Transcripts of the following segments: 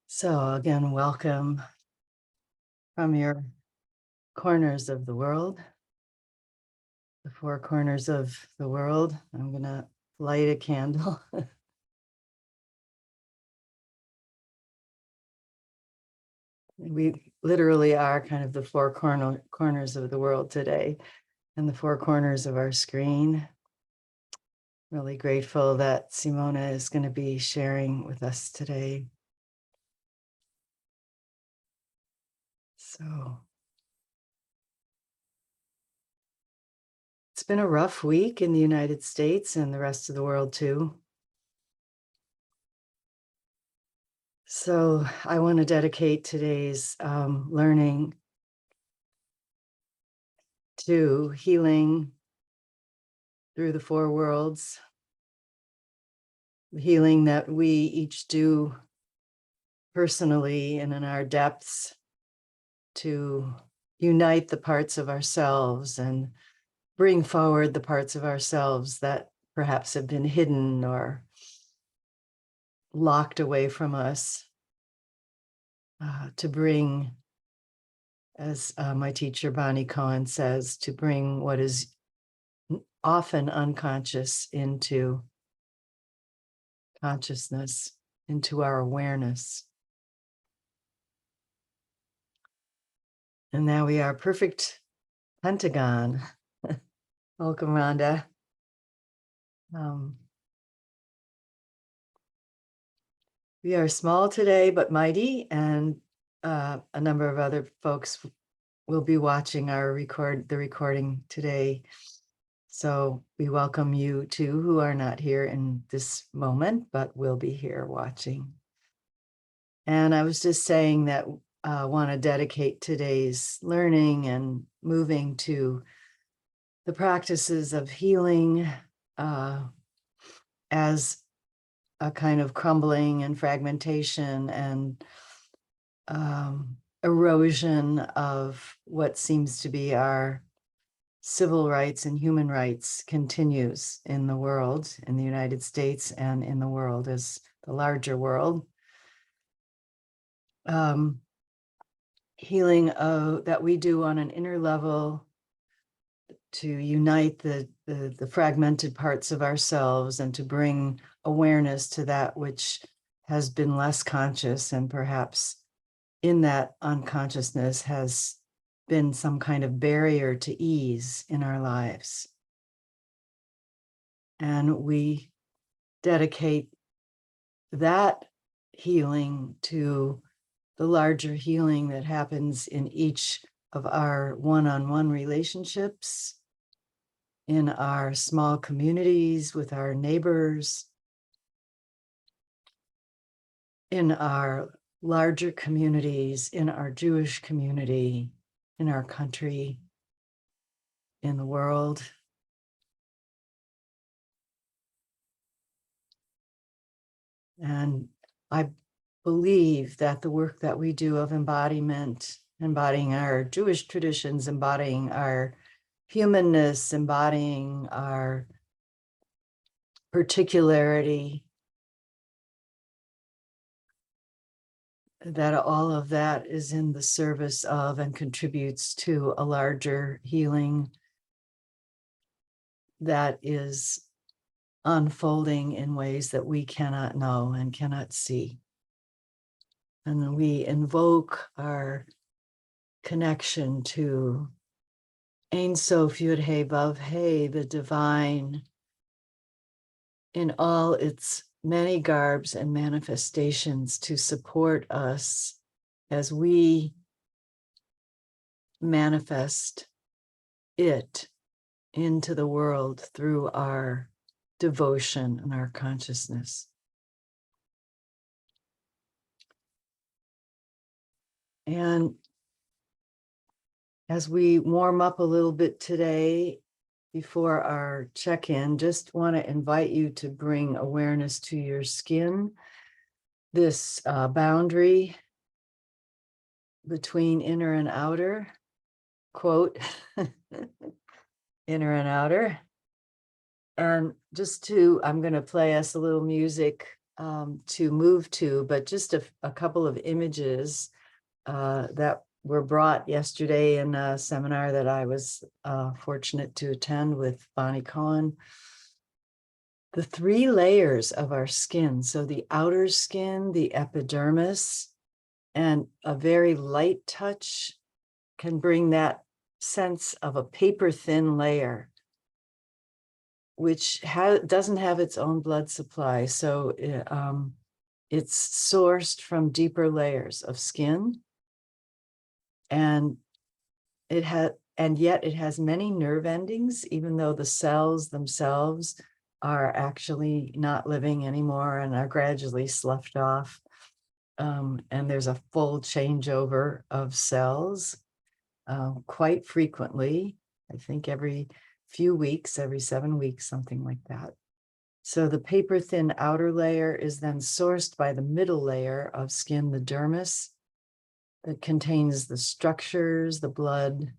So again, welcome from your corners of the world, the four corners of the world. I'm gonna light a candle. We literally are kind of the four corners of the world today and the four corners of our screen. Really grateful that Simona is going to be sharing with us today. So it's been a rough week in the United States and the rest of the world too. So I want to dedicate today's learning to healing through the four worlds, healing that we each do personally and in our depths to unite the parts of ourselves and bring forward the parts of ourselves that perhaps have been hidden or locked away from us, to bring, as my teacher Bonnie Cohen says, to bring what is often unconscious into consciousness, into our awareness. And now we are perfect pentagon. Welcome, Rhonda. We are small today, but mighty, and a number of other folks will be watching the recording today. So we welcome you too, who are not here in this moment, but will be here watching. And I was just saying that I want to dedicate today's learning and moving to the practices of healing as a kind of crumbling and fragmentation and erosion of what seems to be our civil rights and human rights continues in the world, in the United States and in the world as the larger world. Healing that we do on an inner level to unite the fragmented parts of ourselves and to bring awareness to that which has been less conscious, and perhaps in that unconsciousness has been some kind of barrier to ease in our lives. And we dedicate that healing to the larger healing that happens in each of our one-on-one relationships, in our small communities with our neighbors, in our larger communities, in our Jewish community, in our country, in the world. And I believe that the work that we do of embodiment, embodying our Jewish traditions, embodying our humanness, embodying our particularity, that all of that is in the service of and contributes to a larger healing that is unfolding in ways that we cannot know and cannot see. And then we invoke our connection to Ein Sof Yud He Vav He, the divine, in all its many garbs and manifestations, to support us as we manifest it into the world through our devotion and our consciousness. And as we warm up a little bit today, before our check-in, just want to invite you to bring awareness to your skin, this boundary between inner and outer, quote, inner and outer. And just I'm going to play us a little music to move to, but just a couple of images that were brought yesterday in a seminar that I was fortunate to attend with Bonnie Cohen. The 3 layers of our skin. So the outer skin, the epidermis, and a very light touch can bring that sense of a paper thin layer, which doesn't have its own blood supply. So it's sourced from deeper layers of skin, and yet it has many nerve endings, even though the cells themselves are actually not living anymore and are gradually sloughed off. And there's a full changeover of cells quite frequently. I think every few weeks, every 7 weeks, something like that. So the paper thin outer layer is then sourced by the middle layer of skin, the dermis, that contains the structures, the blood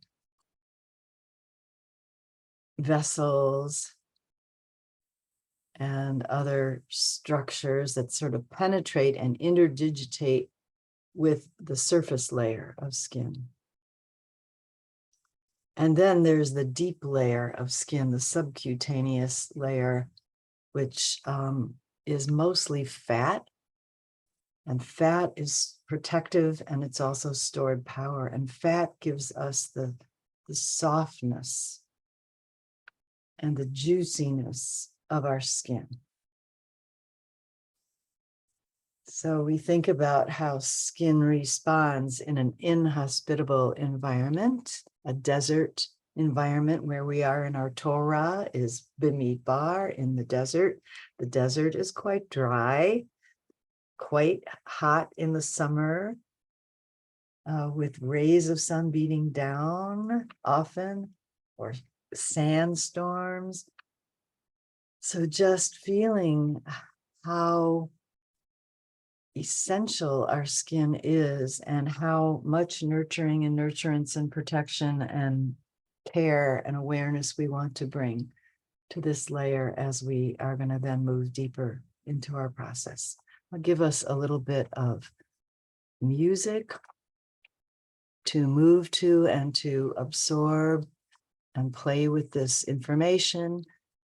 vessels, and other structures that sort of penetrate and interdigitate with the surface layer of skin. And then there's the deep layer of skin, the subcutaneous layer, which is mostly fat. And fat is protective, and it's also stored power. And fat gives us the softness and the juiciness of our skin. So we think about how skin responds in an inhospitable environment. A desert environment where we are in our Torah is Bimidbar, in the desert. The desert is quite dry, quite hot in the summer, with rays of sun beating down often, or sandstorms. So just feeling how essential our skin is and how much nurturing and nurturance and protection and care and awareness we want to bring to this layer as we are going to then move deeper into our process. I'll give us a little bit of music to move to and to absorb and play with this information,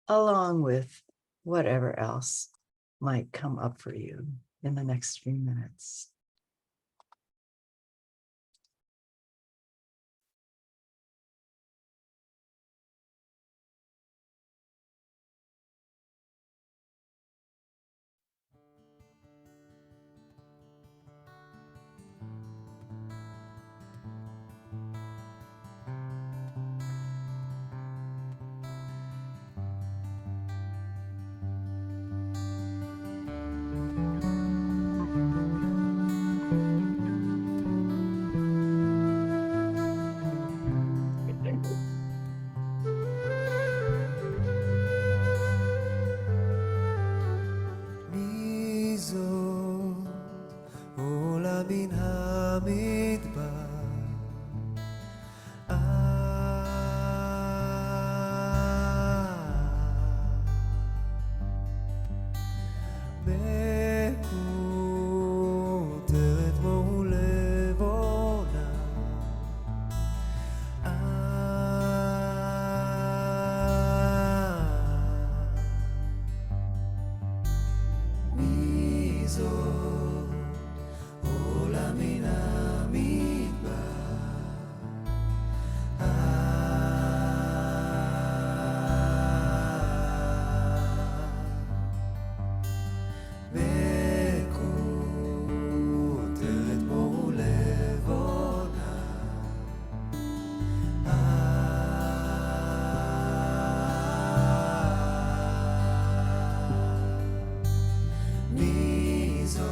along with whatever else might come up for you in the next few minutes. Mizo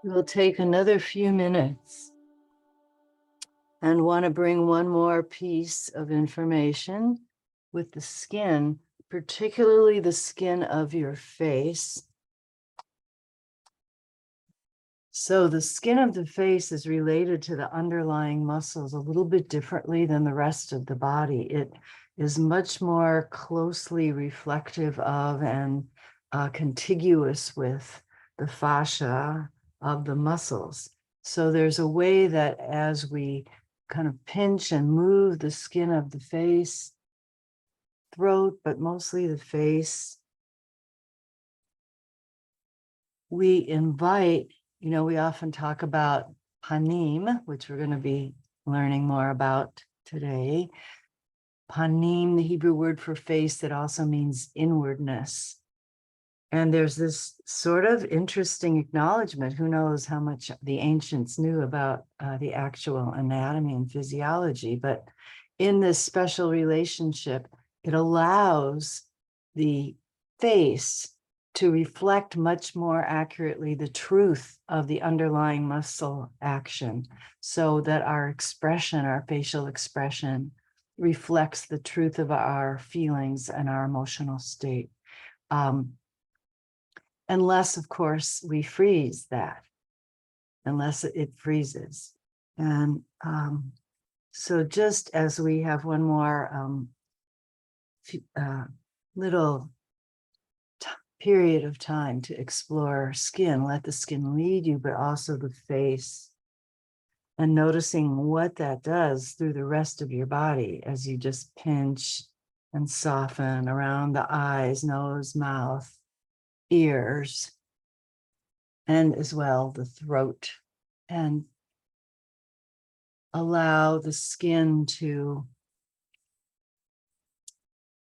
We'll take another few minutes and want to bring one more piece of information with the skin, particularly the skin of your face. So the skin of the face is related to the underlying muscles a little bit differently than the rest of the body. It is much more closely reflective of and contiguous with the fascia of the muscles. So there's a way that as we kind of pinch and move the skin of the face, throat, but mostly the face, we invite, we often talk about panim, which we're going to be learning more about today. Panim, the Hebrew word for face, that also means inwardness. And there's this sort of interesting acknowledgement. Who knows how much the ancients knew about the actual anatomy and physiology, but in this special relationship, it allows the face to reflect much more accurately the truth of the underlying muscle action, so that our expression, our facial expression, reflects the truth of our feelings and our emotional state. Unless, of course, we freeze that, unless it freezes. And so just as we have one more little period of time to explore skin, let the skin lead you, but also the face, and noticing what that does through the rest of your body as you just pinch and soften around the eyes, nose, mouth, ears, and as well the throat, and allow the skin to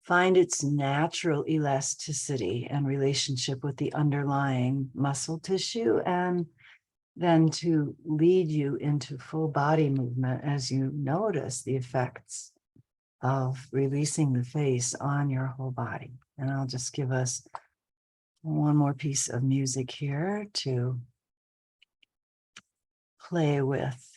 find its natural elasticity and relationship with the underlying muscle tissue, and then to lead you into full body movement as you notice the effects of releasing the face on your whole body. And I'll just give us one more piece of music here to play with.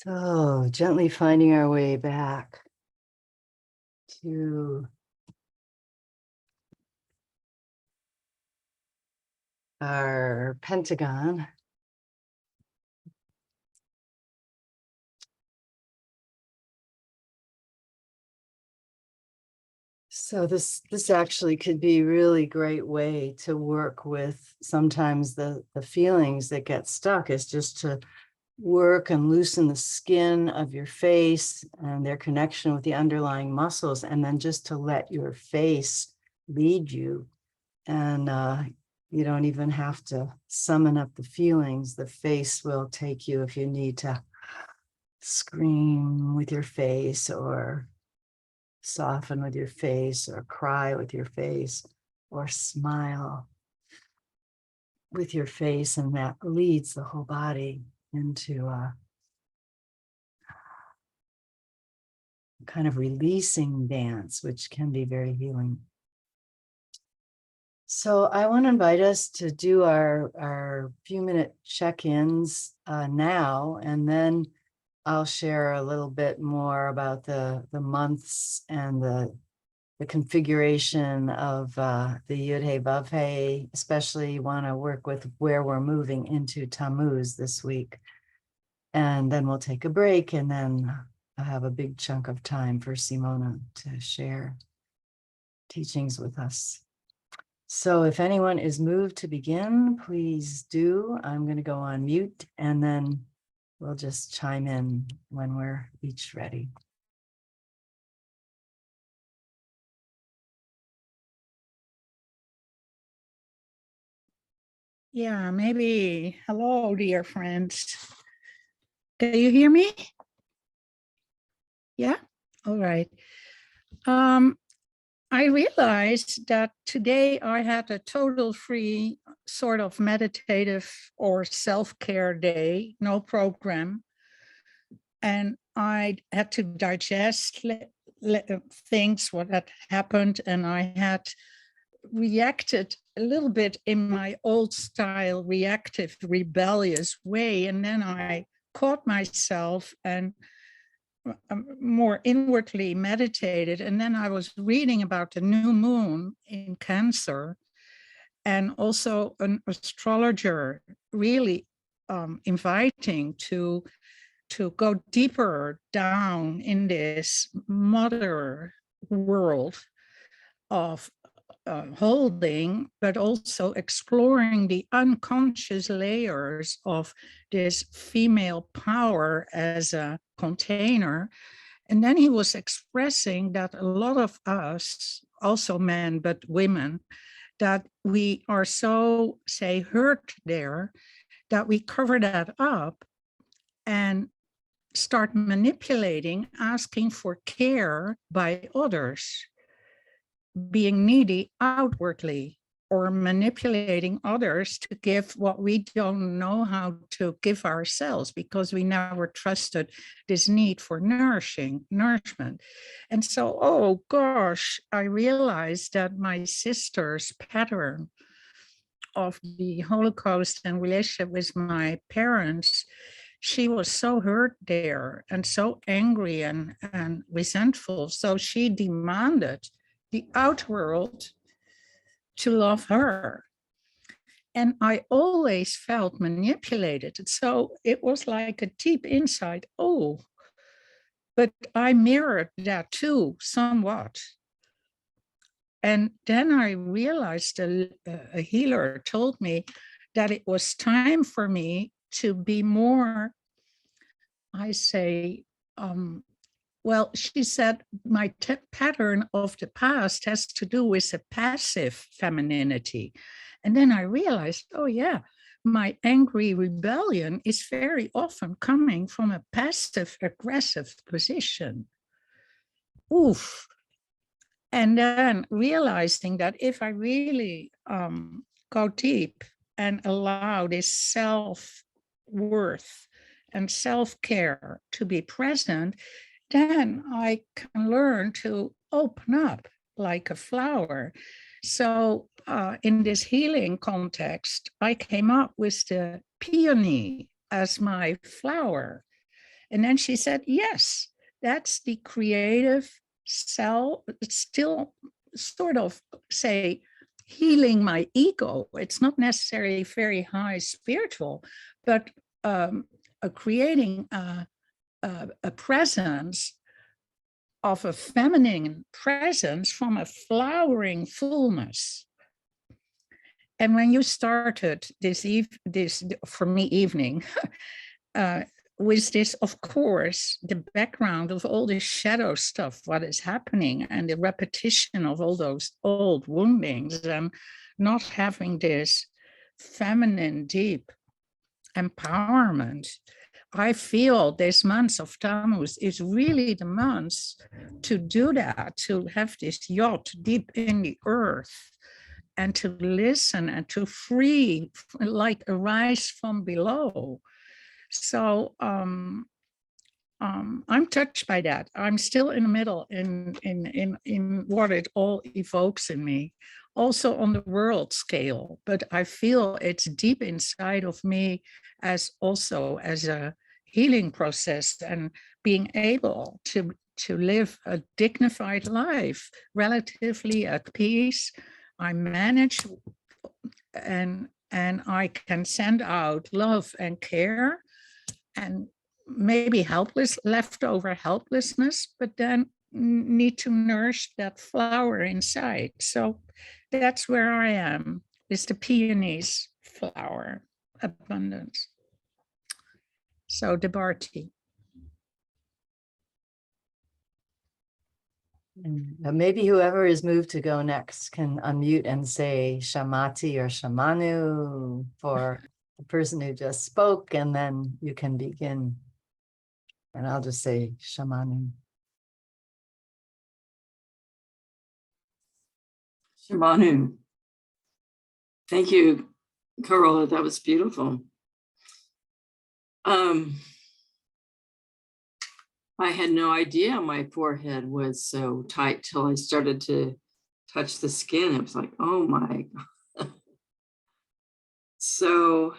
So gently finding our way back to our pentagon. So this actually could be a really great way to work with sometimes the feelings that get stuck, is just to work and loosen the skin of your face and their connection with the underlying muscles, and then just to let your face lead you. And you don't even have to summon up the feelings. The face will take you if you need to scream with your face, or soften with your face, or cry with your face, or smile with your face. And that leads the whole body into a kind of releasing dance, which can be very healing. So I want to invite us to do our few minute check-ins now, and then I'll share a little bit more about the months and the configuration of the Yud-Hey Vav-Hey. Especially want to work with where we're moving into Tammuz this week. And then we'll take a break, and then I'll have a big chunk of time for Simona to share teachings with us. So if anyone is moved to begin, please do. I'm going to go on mute, and then we'll just chime in when we're each ready. Yeah, maybe. Hello, dear friends. Can you hear me? Yeah? All right. I realized that today I had a total free sort of meditative or self-care day, no program. And I had to digest things, what had happened, and I had reacted a little bit in my old style, reactive, rebellious way. And then I caught myself and more inwardly meditated. And then I was reading about the new moon in Cancer, and also an astrologer really inviting to go deeper down in this mother world of holding, but also exploring the unconscious layers of this female power as a container. And then he was expressing that a lot of us, also men, but women, that we are so, say, hurt there, that we cover that up and start manipulating, asking for care by others, being needy outwardly, or manipulating others to give what we don't know how to give ourselves, because we never trusted this need for nourishment. And so, oh gosh, I realized that my sister's pattern of the Holocaust and relationship with my parents, she was so hurt there and so angry and resentful. So she demanded the outworld to love her. And I always felt manipulated. So it was like a deep insight. Oh, but I mirrored that too, somewhat. And then I realized a healer told me that it was time for me to be more, I say, well, she said my pattern of the past has to do with a passive femininity. And then I realized, oh yeah, my angry rebellion is very often coming from a passive aggressive position. Oof. And then realizing that if I really go deep and allow this self-worth and self-care to be present, then I can learn to open up like a flower. So in this healing context, I came up with the peony as my flower. And then she said, yes, that's the creative self, still sort of say, healing my ego. It's not necessarily very high spiritual, but creating a presence of a feminine presence from a flowering fullness. And when you started this for me evening, with this, of course, the background of all this shadow stuff, what is happening, and the repetition of all those old woundings, and not having this feminine, deep empowerment, I feel this month of Tammuz is really the month to do that, to have this yacht deep in the earth, and to listen and to free, like arise from below. So I'm touched by that. I'm still in the middle in what it all evokes in me, also on the world scale. But I feel it's deep inside of me as also as a healing process, and being able to live a dignified life, relatively at peace. I manage and I can send out love and care, and maybe leftover helplessness, but then need to nourish that flower inside. So that's where I am, is the peony's flower, abundance. So Debarty. Maybe whoever is moved to go next can unmute and say Shamati or Shamanu for the person who just spoke, and then you can begin. And I'll just say Shamanu. Shamanu. Thank you, Carola. That was beautiful. I had no idea my forehead was so tight till I started to touch the skin. It was like, oh my God. So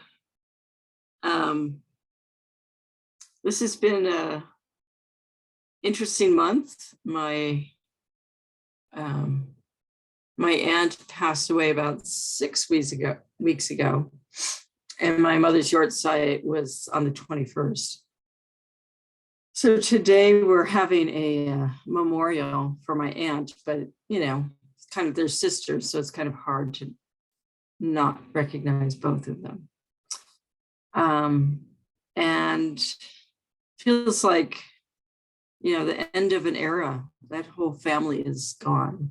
this has been an interesting month. My aunt passed away about 6 weeks ago, and my mother's yahrzeit was on the 21st. So today we're having a memorial for my aunt, but it's kind of their sisters, so it's kind of hard to not recognize both of them. And feels like, the end of an era. That whole family is gone.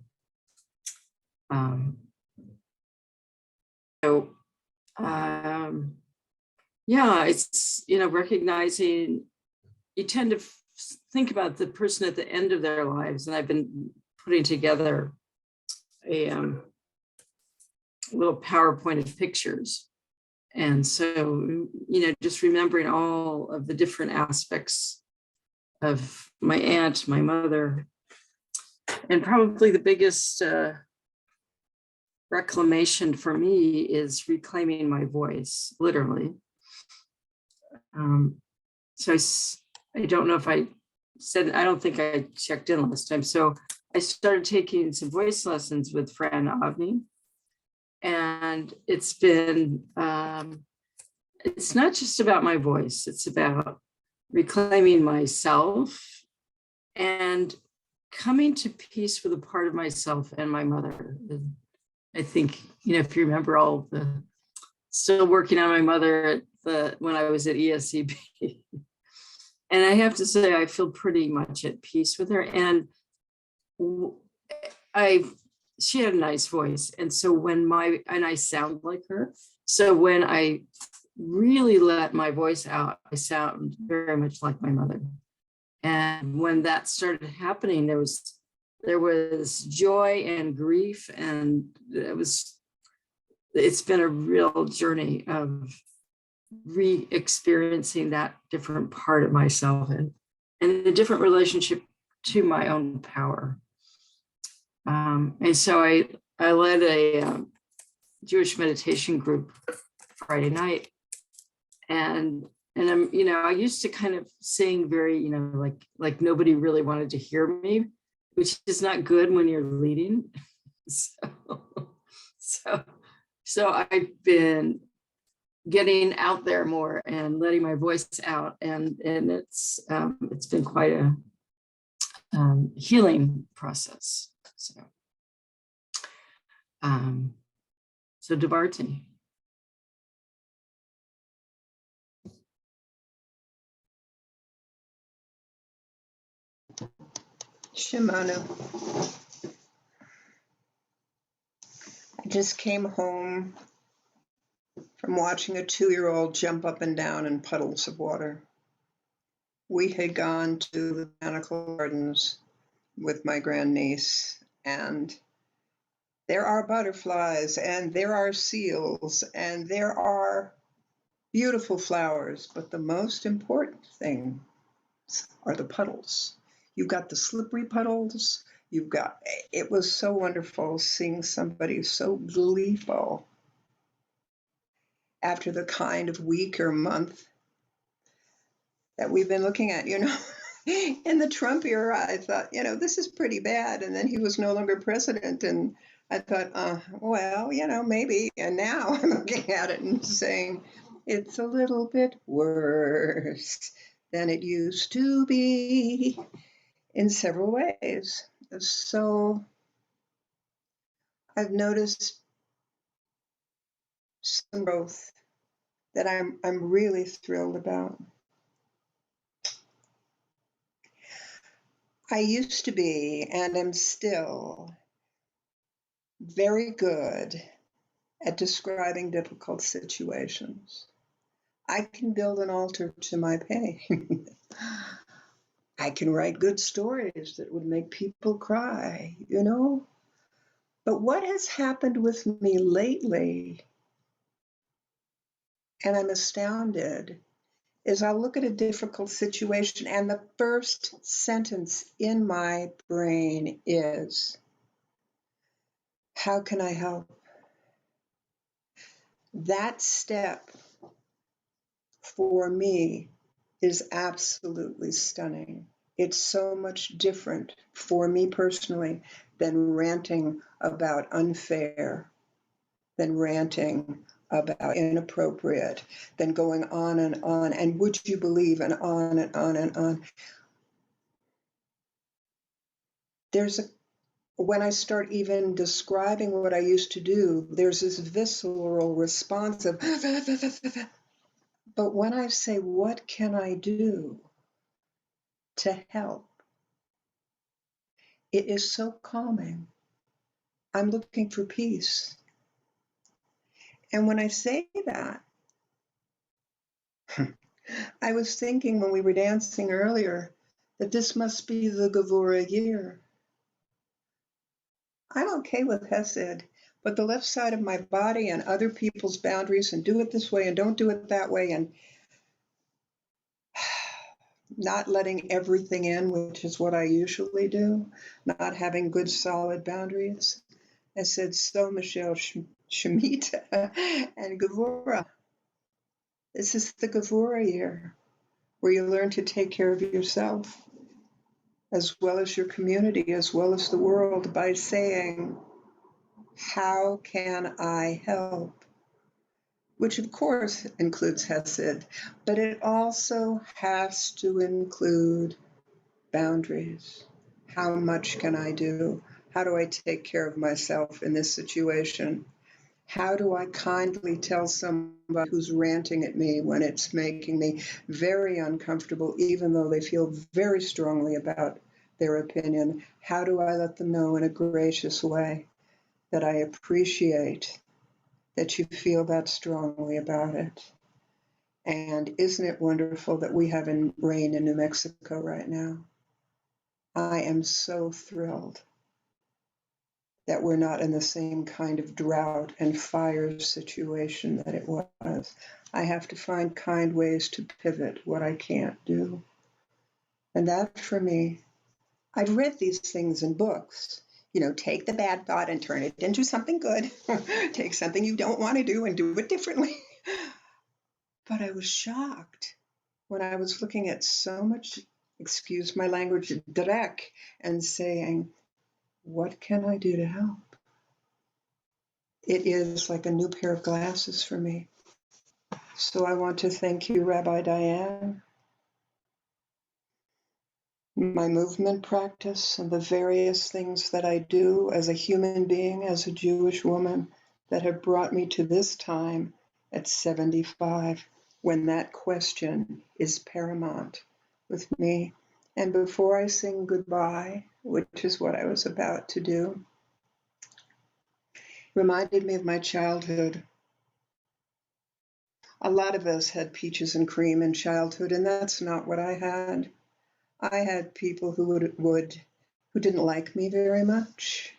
It's, recognizing, you tend to think about the person at the end of their lives. And I've been putting together a little PowerPoint of pictures. And so, just remembering all of the different aspects of my aunt, my mother, and probably the biggest reclamation for me is reclaiming my voice, literally. So I don't know if I don't think I checked in last time. So I started taking some voice lessons with Fran Avni. And it's been, it's not just about my voice, it's about reclaiming myself and coming to peace with a part of myself and my mother. I think, if you remember still working on my mother when I was at ESEB. And I have to say, I feel pretty much at peace with her. And she had a nice voice. And so and I sound like her. So when I really let my voice out, I sound very much like my mother. And when that started happening, there was joy and grief. And it's been a real journey of re-experiencing that different part of myself and a different relationship to my own power. And so I led a Jewish meditation group Friday night, and And I used to kind of sing very, like nobody really wanted to hear me, which is not good when you're leading. So I've been getting out there more and letting my voice out, and it's been quite a healing process. So Debarty. Shimano. I just came home from watching a 2-year-old jump up and down in puddles of water. We had gone to the botanical gardens with my grandniece, and there are butterflies, and there are seals, and there are beautiful flowers, but the most important thing are the puddles. You've got the slippery puddles. It was so wonderful seeing somebody so gleeful after the kind of week or month that we've been looking at, In the Trump era, I thought, this is pretty bad. And then he was no longer president. And I thought, well, maybe. And now I'm looking at it and saying, it's a little bit worse than it used to be in several ways. So I've noticed some growth that I'm really thrilled about. I used to be, and am still, very good at describing difficult situations. I can build an altar to my pain. I can write good stories that would make people cry, But what has happened with me lately, and I'm astounded, is I'll look at a difficult situation and the first sentence in my brain is, how can I help? That step for me is absolutely stunning. It's so much different for me personally than ranting about unfair, than ranting about inappropriate, than going on and would you believe, and on and on and on. When I start even describing what I used to do, there's this visceral response of, but when I say, what can I do to help? It is so calming. I'm looking for peace. And when I say that, I was thinking when we were dancing earlier that this must be the Gevura year. I'm okay with Hesed, but the left side of my body and other people's boundaries, and do it this way and don't do it that way, and not letting everything in, which is what I usually do, not having good solid boundaries. I said, so Michelle Shemitah and Gevura. This is the Gevura year, where you learn to take care of yourself, as well as your community, as well as the world, by saying, how can I help? Which of course includes Hesed, but it also has to include boundaries. How much can I do? How do I take care of myself in this situation? How do I kindly tell somebody who's ranting at me when it's making me very uncomfortable, even though they feel very strongly about their opinion? How do I let them know in a gracious way that I appreciate that you feel that strongly about it? And isn't it wonderful that we have rain in New Mexico right now? I am so thrilled that we're not in the same kind of drought and fire situation that it was. I have to find kind ways to pivot what I can't do. And that for me, I've read these things in books. Take the bad thought and turn it into something good. Take something you don't want to do and do it differently. But I was shocked when I was looking at so much, excuse my language, dreck, and saying, what can I do to help? It is like a new pair of glasses for me. So I want to thank you, Rabbi Diane, my movement practice, and the various things that I do as a human being, as a Jewish woman, that have brought me to this time at 75, when that question is paramount with me. And before I sing goodbye, which is what I was about to do, reminded me of my childhood. A lot of us had peaches and cream in childhood, and that's not what I had. I had people who who didn't like me very much.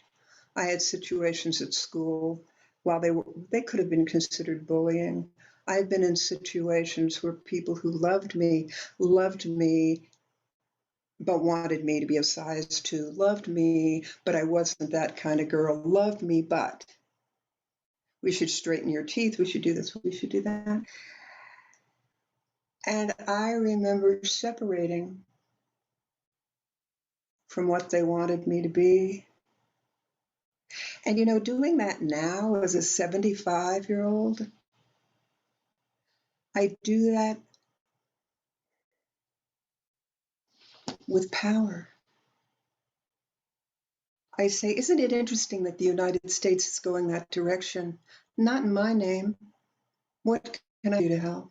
I had situations at school, while they could have been considered bullying. I've been in situations where people who loved me, but wanted me to be a size 2, loved me, but I wasn't that kind of girl, loved me, but we should straighten your teeth, we should do this, we should do that. And I remember separating from what they wanted me to be. And doing that now as a 75-year-old, I do that with power. I say, isn't it interesting that the United States is going that direction? Not in my name. What can I do to help?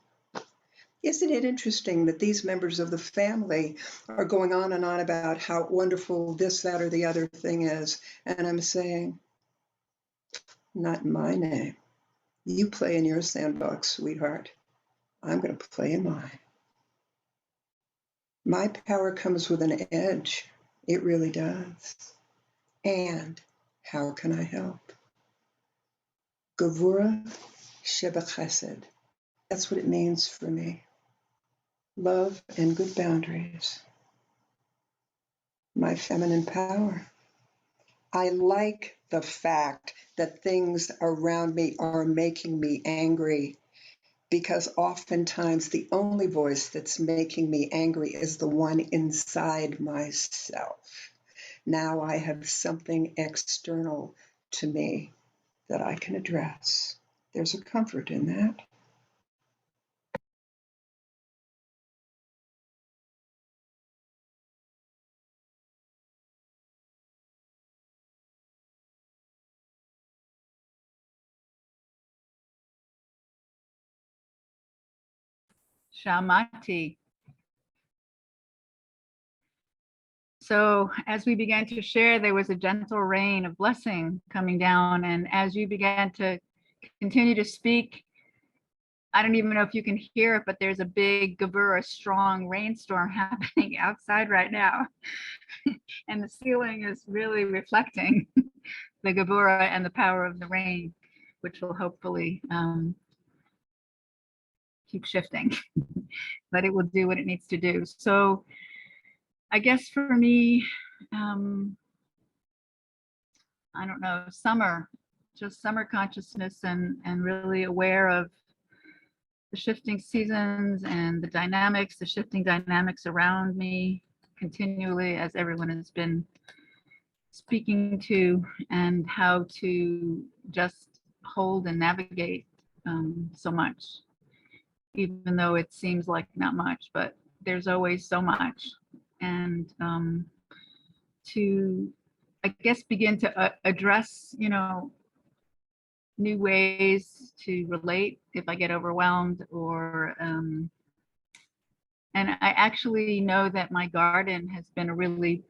Isn't it interesting that these members of the family are going on and on about how wonderful this, that, or the other thing is? And I'm saying, not in my name. You play in your sandbox, sweetheart. I'm going to play in mine. My power comes with an edge. It really does. And how can I help? Gevura Shebechesed. That's what it means for me. Love and good boundaries. My feminine power. I like the fact that things around me are making me angry, because oftentimes the only voice that's making me angry is the one inside myself. Now I have something external to me that I can address. There's a comfort in that. Shamati. So as we began to share, there was a gentle rain of blessing coming down. And as you began to continue to speak, I don't even know if you can hear it, but there's a big Gevura strong rainstorm happening outside right now. And the ceiling is really reflecting the Gevura and the power of the rain, which will hopefully keep shifting, but it will do what it needs to do. So I guess for me, I don't know, just summer consciousness and really aware of the shifting seasons and the shifting dynamics around me continually, as everyone has been speaking to, and how to just hold and navigate so much, even though it seems like not much, but there's always so much. And to, I guess, begin to address, new ways to relate if I get overwhelmed, or and I actually know that my garden has been a really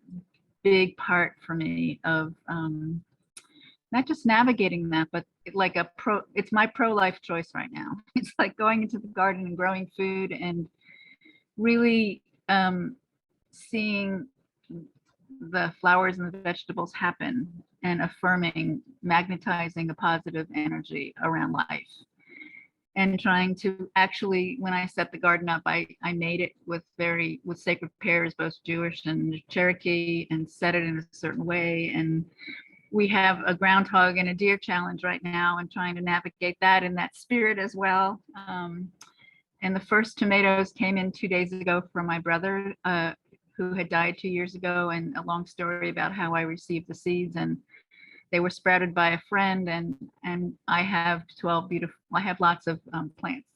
big part for me of not just navigating that, but it's my pro-life choice right now. It's like going into the garden and growing food and really seeing the flowers and the vegetables happen, and affirming, magnetizing a positive energy around life. And trying to actually, when I set the garden up, I made it with sacred pears, both Jewish and Cherokee, and set it in a certain way. And we have a groundhog and a deer challenge right now, and trying to navigate that in that spirit as well. And the first tomatoes came in 2 days ago from my brother, who had died 2 years ago, and a long story about how I received the seeds, and they were sprouted by a friend, and I have 12 beautiful, I have lots of plants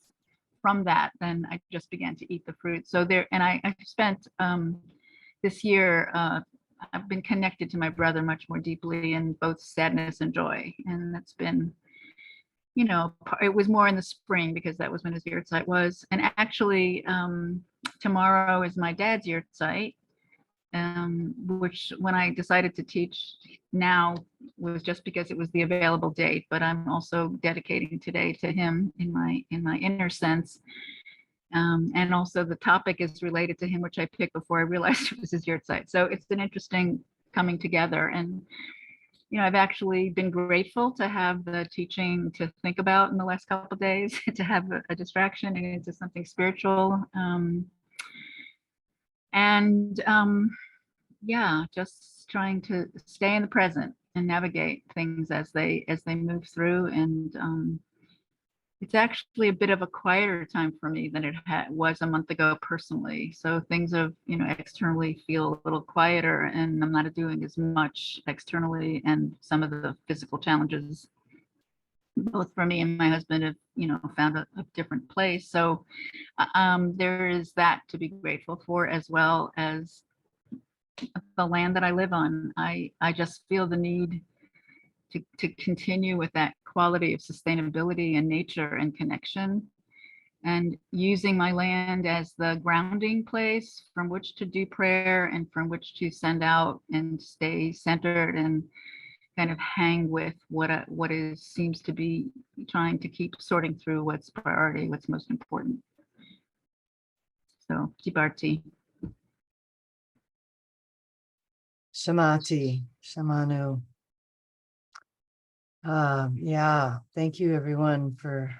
from that. Then I just began to eat the fruit. So there, and I spent this year, I've been connected to my brother much more deeply in both sadness and joy. And that's been, you know, it was more in the spring because that was when his yahrzeit was. And actually, tomorrow is my dad's yahrzeit, which when I decided to teach now was just because it was the available date, but I'm also dedicating today to him in my inner sense. And also the topic is related to him, which I picked before I realized it was his yahrzeit. So it's an interesting coming together. And, you know, I've actually been grateful to have the teaching to think about in the last couple of days, to have a distraction and into something spiritual. Yeah, just trying to stay in the present and navigate things as they move through. And it's actually a bit of a quieter time for me than it was a month ago personally. So things have, you know, externally feel a little quieter, and I'm not doing as much externally, and some of the physical challenges, both for me and my husband, have, you know, found a different place. So there is that to be grateful for, as well as the land that I live on. I just feel the need to continue with that quality of sustainability and nature and connection, and using my land as the grounding place from which to do prayer and from which to send out and stay centered and kind of hang with what seems to be trying to keep sorting through what's priority, what's most important. So Jibarti. Shamati, Shamanu. Yeah, thank you everyone for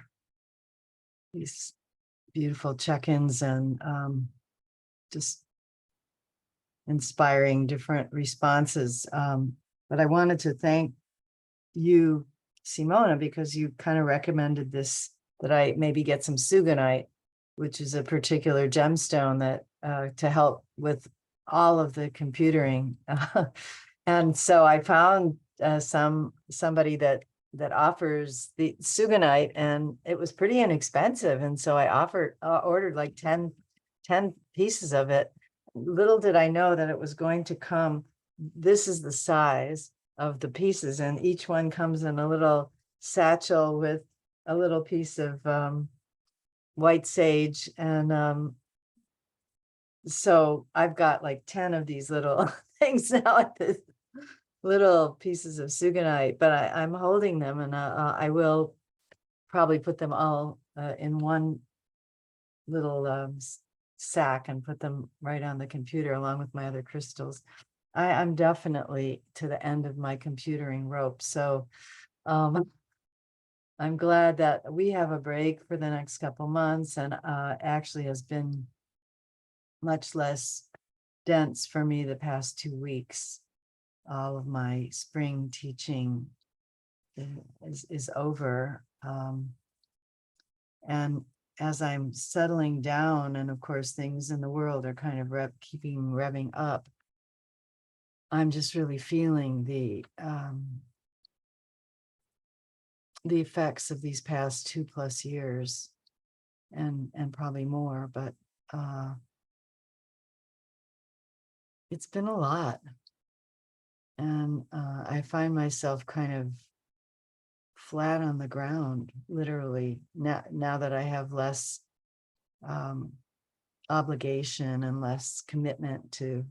these beautiful check-ins and just inspiring different responses. But I wanted to thank you, Simona, because you kind of recommended this, that I maybe get some suganite, which is a particular gemstone that to help with all of the computering. And so I found somebody that offers the suganite, and it was pretty inexpensive. And so I ordered like 10 pieces of it. Little did I know that it was going to come. This is the size of the pieces, and each one comes in a little satchel with a little piece of white sage. And so I've got like 10 of these little things now, this little pieces of suganite, but I'm holding them, and I will probably put them all in one little sack and put them right on the computer along with my other crystals. I'm definitely to the end of my computering rope. So I'm glad that we have a break for the next couple months, and actually has been much less dense for me the past 2 weeks. All of my spring teaching is over. And as I'm settling down, and of course things in the world are kind of revving up, I'm just really feeling the effects of these past 2+ years, and probably more, but it's been a lot. And I find myself kind of flat on the ground, literally, now that I have less obligation and less commitment to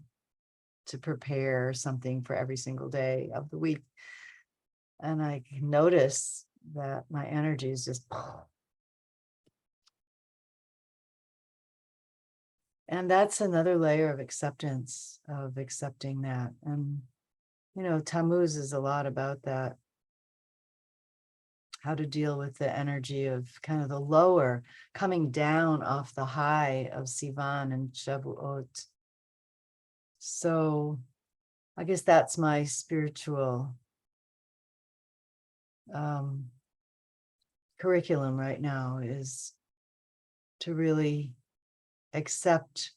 prepare something for every single day of the week. And I can notice that my energy is just, and that's another layer of acceptance, of accepting that. And, you know, Tammuz is a lot about that, how to deal with the energy of kind of the lower, coming down off the high of Sivan and Shavuot. So I guess that's my spiritual curriculum right now, is to really accept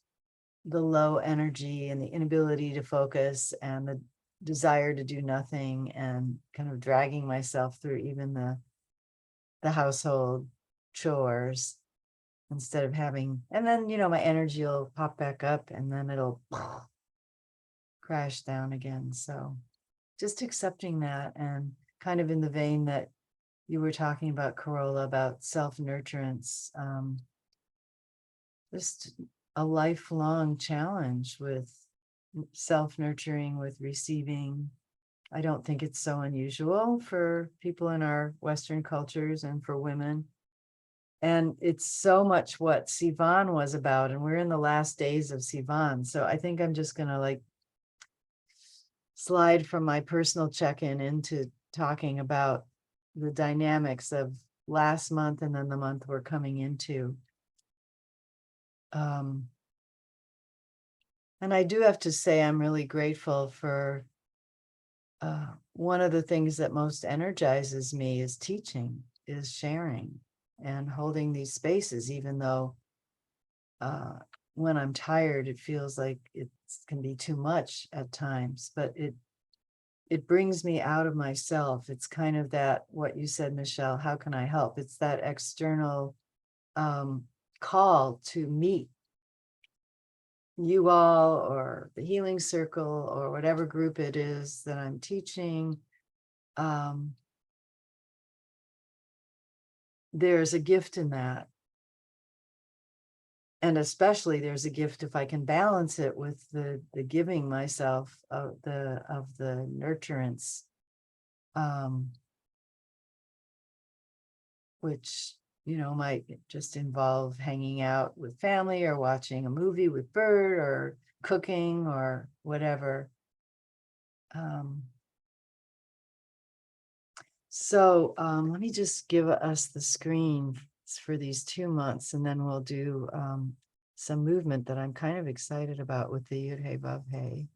the low energy and the inability to focus and the desire to do nothing, and kind of dragging myself through even the household chores instead of having, and then, my energy will pop back up and then it'll crash down again. So just accepting that, and kind of in the vein that you were talking about, Corolla, about self-nurturance, just a lifelong challenge with self-nurturing, with receiving. I don't think it's so unusual for people in our Western cultures and for women. And it's so much what Sivan was about. And we're in the last days of Sivan. So I think I'm just going to slide from my personal check-in into talking about the dynamics of last month and then the month we're coming into. And I do have to say, I'm really grateful for one of the things that most energizes me is teaching, is sharing and holding these spaces, even though when I'm tired, it feels like it can be too much at times, but it brings me out of myself. It's kind of that, what you said, Michelle, how can I help? It's that external call to meet you all, or the healing circle, or whatever group it is that I'm teaching. There's a gift in that. And especially there's a gift if I can balance it with the giving myself of the nurturance, which might just involve hanging out with family, or watching a movie with Bert, or cooking, or whatever. So let me just give us the screen for these 2 months, and then we'll do some movement that I'm kind of excited about with the Yud Hey Vav Hey.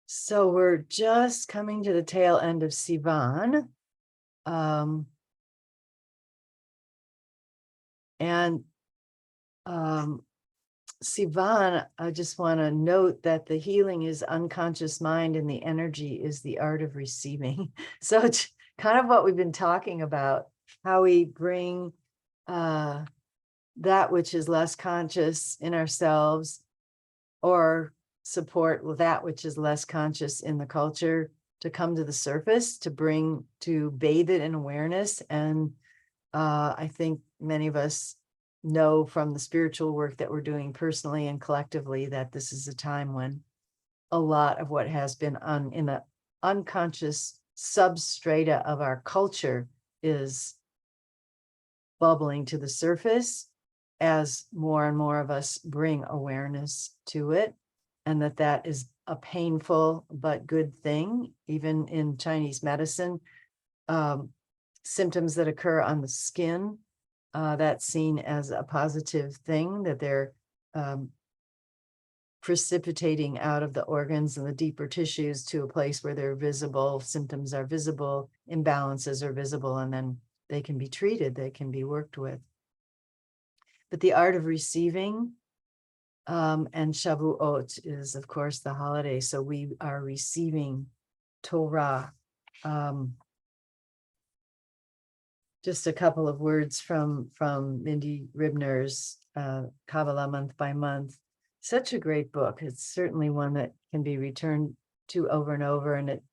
So we're just coming to the tail end of Sivan. Sivan, I just want to note that the healing is unconscious mind and the energy is the art of receiving. So it's kind of what we've been talking about, how we bring that which is less conscious in ourselves, or support that which is less conscious in the culture, to come to the surface, to bathe it in awareness. And I think many of us know from the spiritual work that we're doing personally and collectively that this is a time when a lot of what has been in the unconscious substrata of our culture is bubbling to the surface as more and more of us bring awareness to it, and that is a painful but good thing. Even in Chinese medicine, symptoms that occur on the skin, that's seen as a positive thing, that they're precipitating out of the organs and the deeper tissues to a place where they're visible, symptoms are visible, imbalances are visible, and then they can be treated, they can be worked with. But the art of receiving, and Shavuot is, of course, the holiday. So we are receiving Torah. Just a couple of words from Mindy Ribner's Kabbalah Month by Month. Such a great book. It's certainly one that can be returned to over and over, and it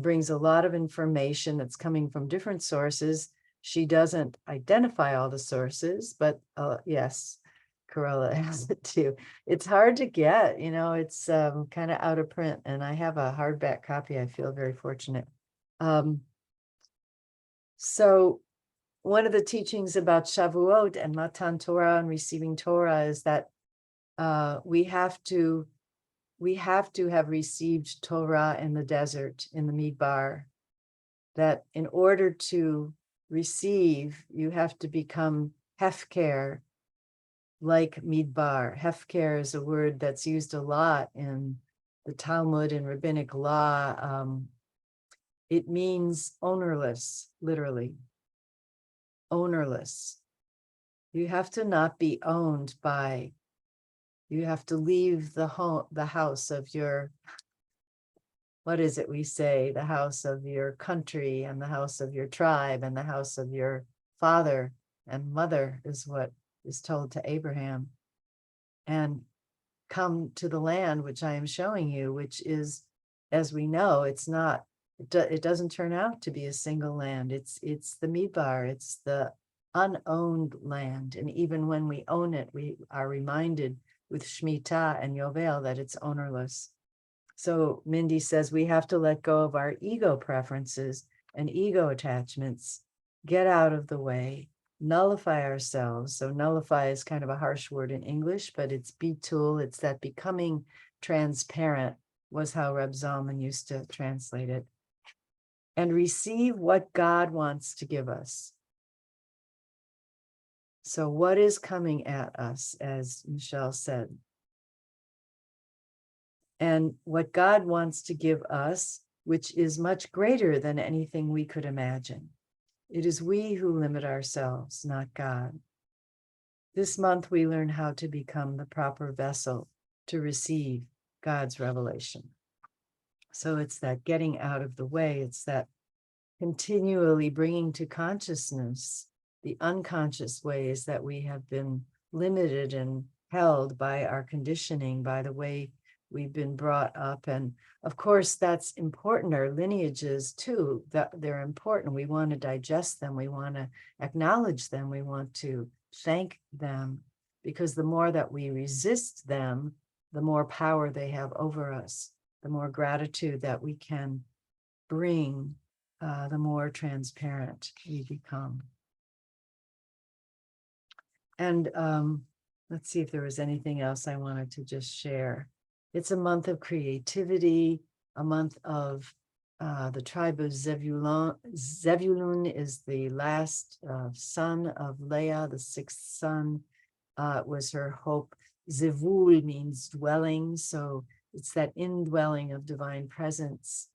brings a lot of information that's coming from different sources. She doesn't identify all the sources, but yes, Corolla has it too. It's hard to get, it's kind of out of print, and I have a hardback copy. I feel very fortunate. So one of the teachings about Shavuot and Matan Torah and receiving Torah is that we have to have received Torah in the desert, in the Midbar, that in order to receive, you have to become hefker, like midbar. Hefker is a word that's used a lot in the Talmud and rabbinic law. It means ownerless, literally. Ownerless. You have to not be owned by, you have to leave the home, the house of your, what is it we say? The house of your country and the house of your tribe and the house of your father and mother is what is told to Abraham. And come to the land which I am showing you, which is, as we know, it's not, it doesn't turn out to be a single land. It's the midbar, it's the unowned land. And even when we own it, we are reminded with Shemitah and Yovel that it's ownerless. So Mindy says we have to let go of our ego preferences and ego attachments, get out of the way, nullify ourselves. So nullify is kind of a harsh word in English, but it's bitul, it's that becoming transparent was how Reb Zalman used to translate it. And receive what God wants to give us. So what is coming at us, as Michelle said? And what God wants to give us, which is much greater than anything we could imagine. It is we who limit ourselves, not God. This month, we learn how to become the proper vessel to receive God's revelation. So it's that getting out of the way. It's that continually bringing to consciousness the unconscious ways that we have been limited and held by our conditioning, by the way we've been brought up. And of course, that's important. Our lineages too, that they're important. We want to digest them. We want to acknowledge them. We want to thank them, because the more that we resist them, the more power they have over us, the more gratitude that we can bring, the more transparent we become. And let's see if there was anything else I wanted to just share. It's a month of creativity, a month of the tribe of Zevulun. Zevulun is the last son of Leah, the sixth son. It was her hope. Zevul means dwelling, so it's that indwelling of divine presence.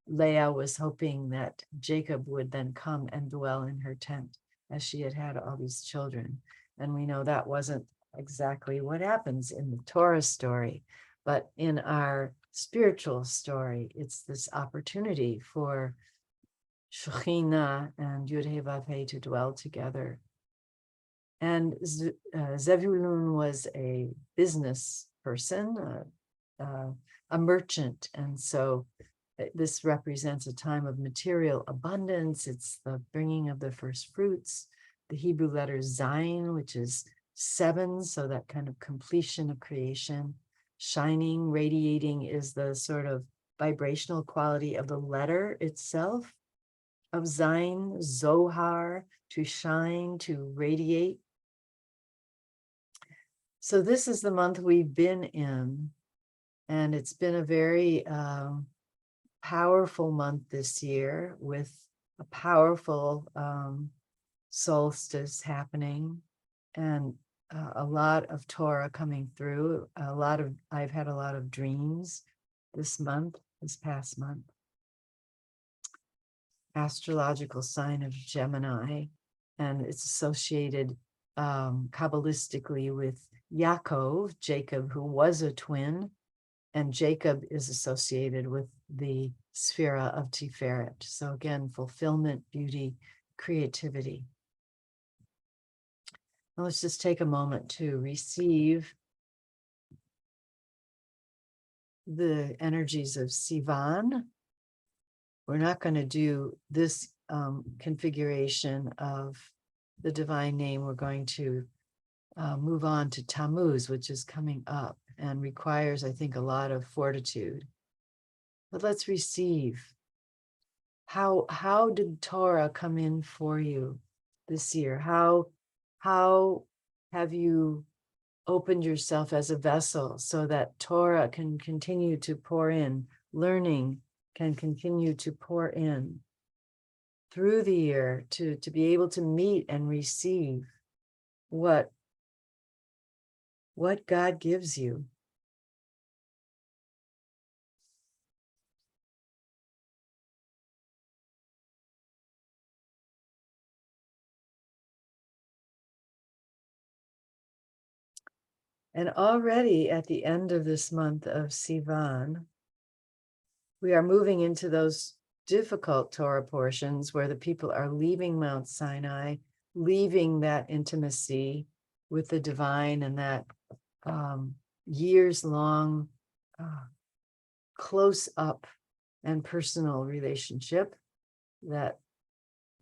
Leah was hoping that Jacob would then come and dwell in her tent, as she had had all these children. And we know that wasn't exactly what happens in the Torah story, but in our spiritual story, it's this opportunity for Shekhinah and Yud-Heh Vav-Heh to dwell together. And Zevulun was a business person, a merchant, and so this represents a time of material abundance. It's the bringing of the first fruits, the Hebrew letter Zayin, which is 7, so that kind of completion of creation. Shining, radiating is the sort of vibrational quality of the letter itself, of Zayin, Zohar, to shine, to radiate. So this is the month we've been in, and it's been a very powerful month this year, with a powerful solstice happening, and a lot of Torah coming through. I've had a lot of dreams this past month. Astrological sign of Gemini, and it's associated Kabbalistically with Yaakov, Jacob, who was a twin. And Jacob is associated with the Sphira of Tiferet. So again, fulfillment, beauty, creativity. Now let's just take a moment to receive the energies of Sivan. We're not going to do this configuration of the divine name. We're going to move on to Tammuz, which is coming up and requires, I think, a lot of fortitude. But let's receive. How did Torah come in for you this year? How have you opened yourself as a vessel so that Torah can continue to pour in, learning can continue to pour in? through the year to be able to meet and receive what God gives you. And already at the end of this month of Sivan, we are moving into those difficult Torah portions where the people are leaving Mount Sinai, leaving that intimacy with the divine and that years-long close up and personal relationship that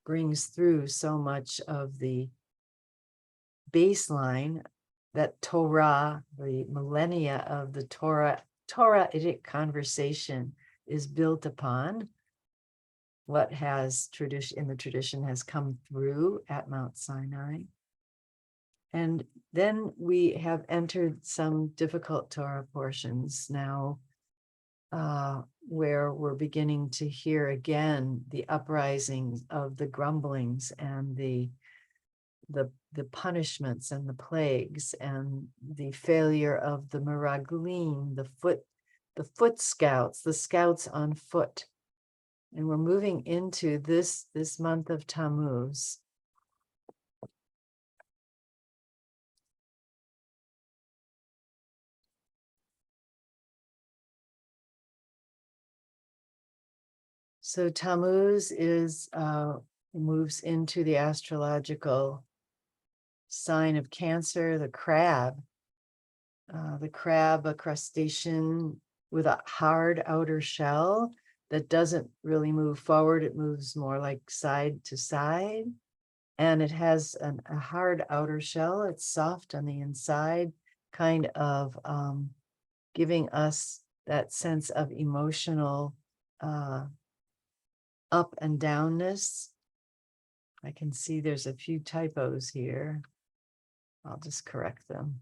brings through so much of the baseline that Torah, the millennia of the Torahitic conversation is built upon. What has in the tradition has come through at Mount Sinai. And then we have entered some difficult Torah portions now, where we're beginning to hear again the uprisings of the grumblings and the punishments and the plagues and the failure of the meraglim, the foot scouts, the scouts on foot. And we're moving into this month of Tammuz. So Tammuz moves into the astrological sign of Cancer, the crab, a crustacean with a hard outer shell that doesn't really move forward. It moves more like side to side. And it has a hard outer shell. It's soft on the inside, kind of giving us that sense of emotional up and downness. I can see there's a few typos here. I'll just correct them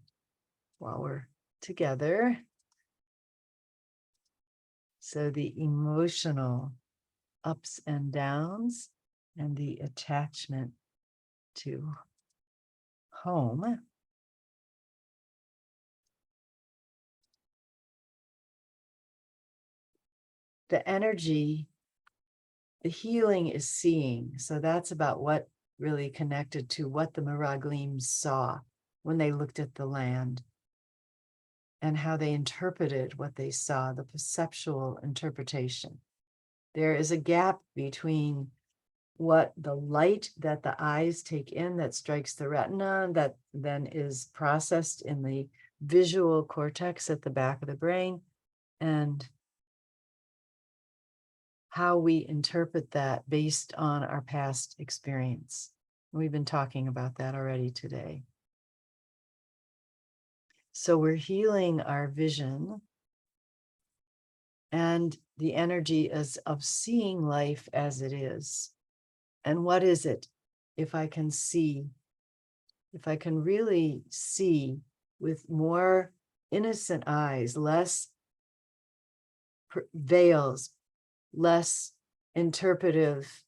while we're together. So the emotional ups and downs and the attachment to home. The energy, the healing is seeing. So that's about what really connected to what the Meraglim saw when they looked at the land and how they interpreted what they saw, the perceptual interpretation. There is a gap between what the light that the eyes take in that strikes the retina, that then is processed in the visual cortex at the back of the brain, and how we interpret that based on our past experience. We've been talking about that already today. So we're healing our vision and the energy is of seeing life as it is. And what is it? If I can see, if I can really see with more innocent eyes, less veils, less interpretive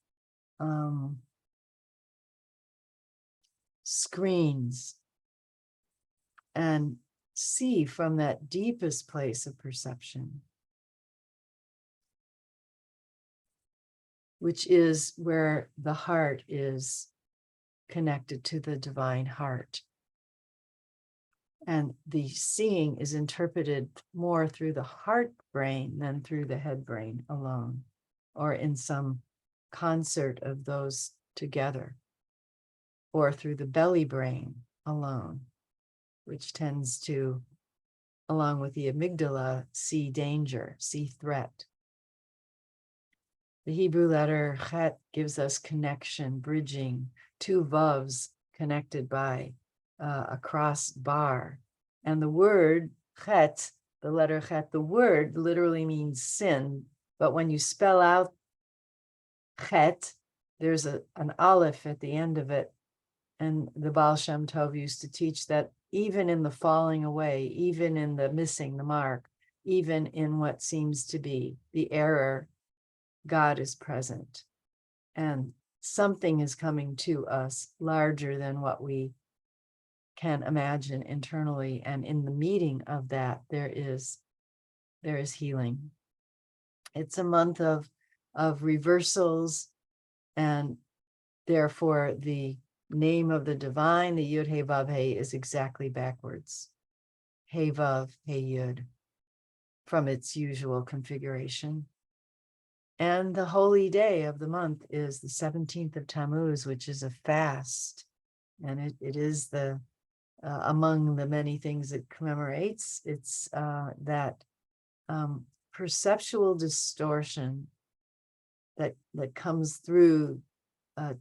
screens, and see from that deepest place of perception, which is where the heart is connected to the divine heart. And the seeing is interpreted more through the heart brain than through the head brain alone, or in some concert of those together, or through the belly brain alone, which tends to, along with the amygdala, see danger, see threat. The Hebrew letter chet gives us connection, bridging, two vavs connected by a cross bar. And the word chet, the letter chet, the word literally means sin. But when you spell out chet, there's an aleph at the end of it. And the Baal Shem Tov used to teach that even in the falling away, even in the missing the mark, even in what seems to be the error, God is present. And something is coming to us larger than what we can imagine internally. And in the meeting of that, there is healing. It's a month of reversals, and therefore the name of the divine, the Yud Hey Vav Hey, is exactly backwards. Hey Vav, Hey Yud, from its usual configuration. And the holy day of the month is the 17th of Tammuz, which is a fast. And it is the among the many things it commemorates, it's that perceptual distortion that comes through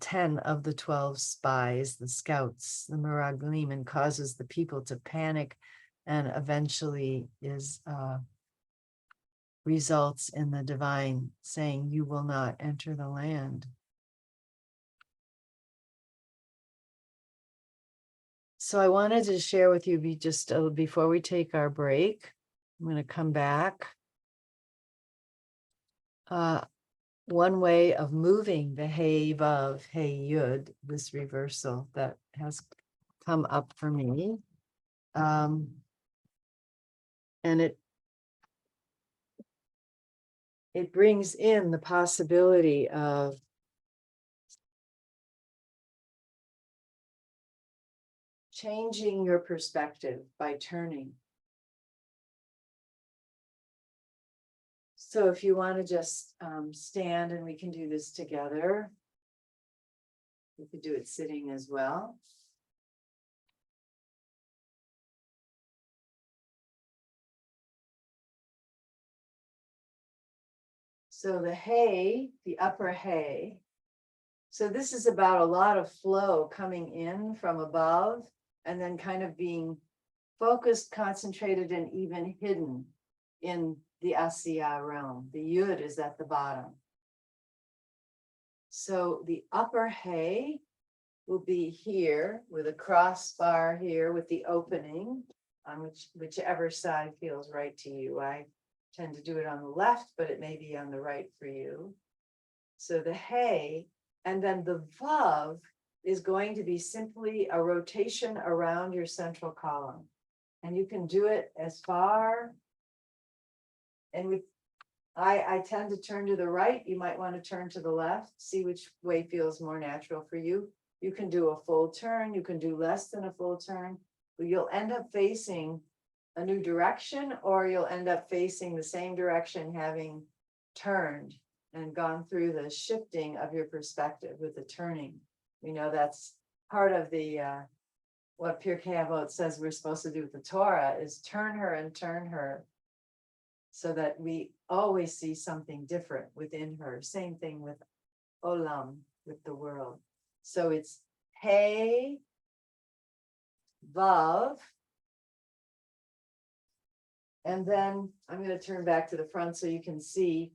10 of the 12 spies, the scouts, the Meraglim, and causes the people to panic, and eventually results in the divine saying, "You will not enter the land." So I wanted to share with you, just before we take our break, I'm going to come back. One way of moving the Hey Vav, Hey Yud, this reversal that has come up for me. And it brings in the possibility of changing your perspective by turning. So if you want to just stand, and we can do this together. You could do it sitting as well. So the Hey, the upper Hey. So this is about a lot of flow coming in from above, and then kind of being focused, concentrated, and even hidden in the Asiya realm. The Yud is at the bottom. So the upper Hey will be here with a crossbar here with the opening on whichever side feels right to you. I tend to do it on the left, but it may be on the right for you. So the Hey, and then the Vav is going to be simply a rotation around your central column. And you can do it as far, and I tend to turn to the right. You might want to turn to the left, see which way feels more natural for you. You can do a full turn, you can do less than a full turn, but you'll end up facing a new direction, or you'll end up facing the same direction having turned and gone through the shifting of your perspective with the turning. We know that's part of the what Pirkei Avot says we're supposed to do with the Torah is turn her and turn her, so that we always see something different within her. Same thing with Olam, with the world. So it's Hey, Vav, and then I'm going to turn back to the front so you can see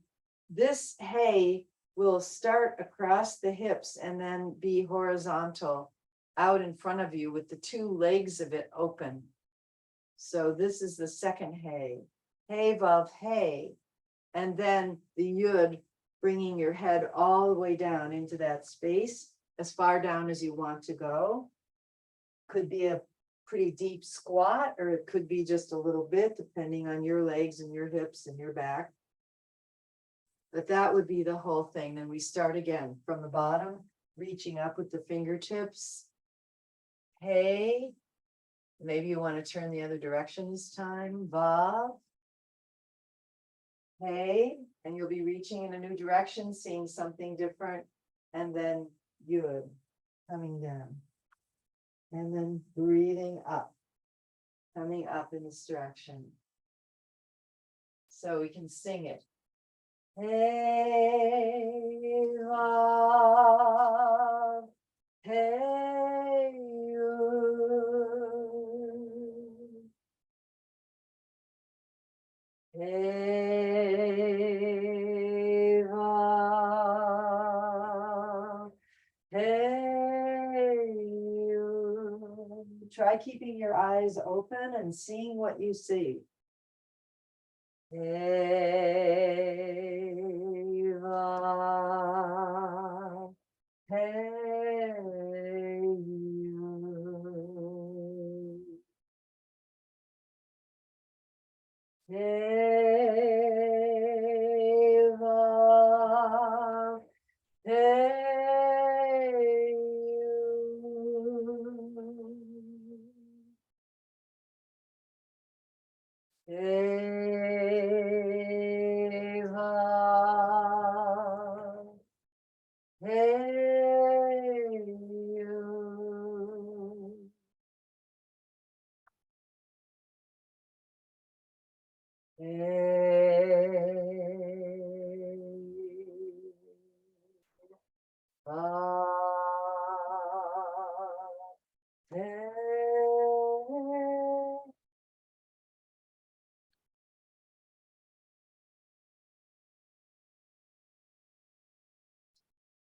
this Hey will start across the hips and then be horizontal out in front of you with the two legs of it open. So this is the second Hey. Hey, Vav, Hey. And then the Yud, bringing your head all the way down into that space, as far down as you want to go. Could be a pretty deep squat, or it could be just a little bit, depending on your legs and your hips and your back. But that would be the whole thing. Then we start again from the bottom, reaching up with the fingertips. Hey, maybe you want to turn the other direction this time. Vav. Hey, and you'll be reaching in a new direction, seeing something different, and then Yud coming down, and then breathing up, coming up in this direction. So we can sing it. Hey, Vav, hey, Yud. Hey, Vav, hey, Yud. Try keeping your eyes open and seeing what you see. Hey, Vav, hey,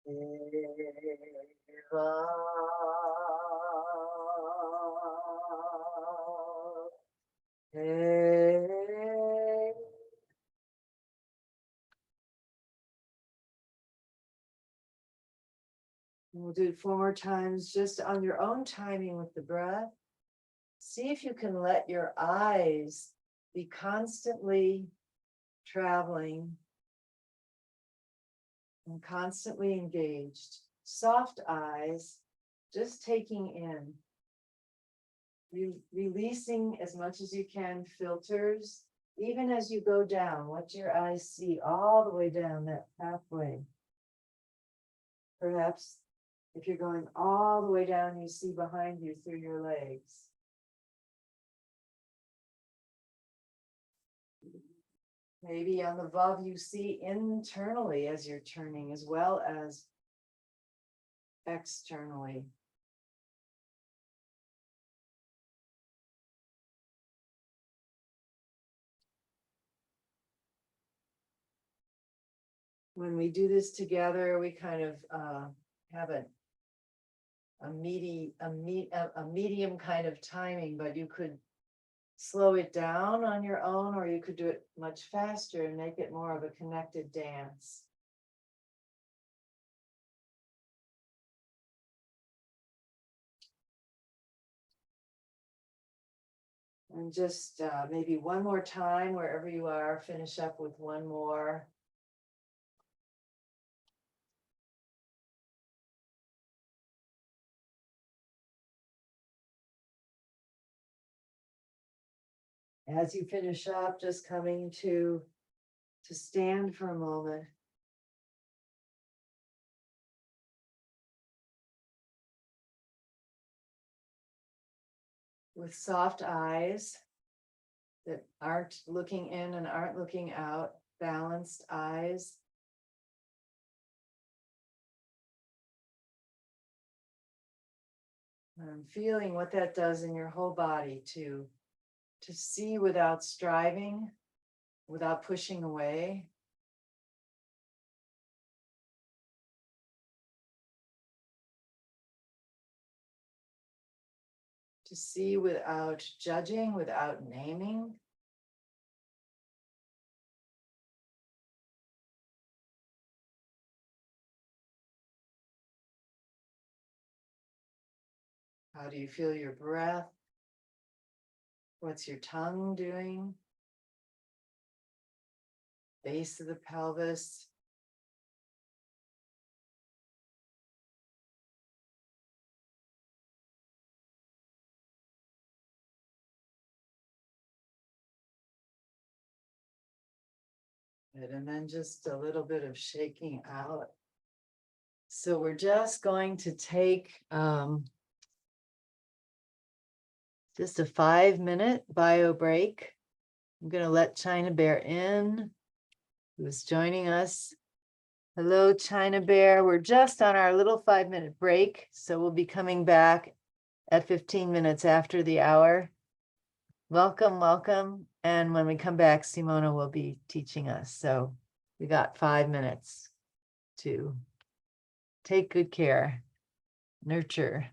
We'll do it 4 more times, just on your own timing with the breath. See if you can let your eyes be constantly traveling and constantly engaged. Soft eyes, just taking in. Releasing as much as you can filters, even as you go down, what your eyes see all the way down that pathway. Perhaps if you're going all the way down, you see behind you through your legs. Maybe on the valve you see internally as you're turning as well as externally. When we do this together, we kind of have a medium kind of timing, but you could slow it down on your own, or you could do it much faster and make it more of a connected dance. And just maybe one more time, wherever you are, finish up with one more. As you finish up, just coming to stand for a moment. With soft eyes that aren't looking in and aren't looking out, balanced eyes. And feeling what that does in your whole body to see without striving, without pushing away. To see without judging, without naming. How do you feel your breath? What's your tongue doing? Base of the pelvis. Good. And then just a little bit of shaking out. So we're just going to take just a 5-minute bio break. I'm going to let China Bear in, who's joining us. Hello, China Bear. We're just on our little 5-minute break, so we'll be coming back at 15 minutes after the hour. Welcome, welcome. And when we come back, Simona will be teaching us. So we got 5 minutes to take good care, nurture.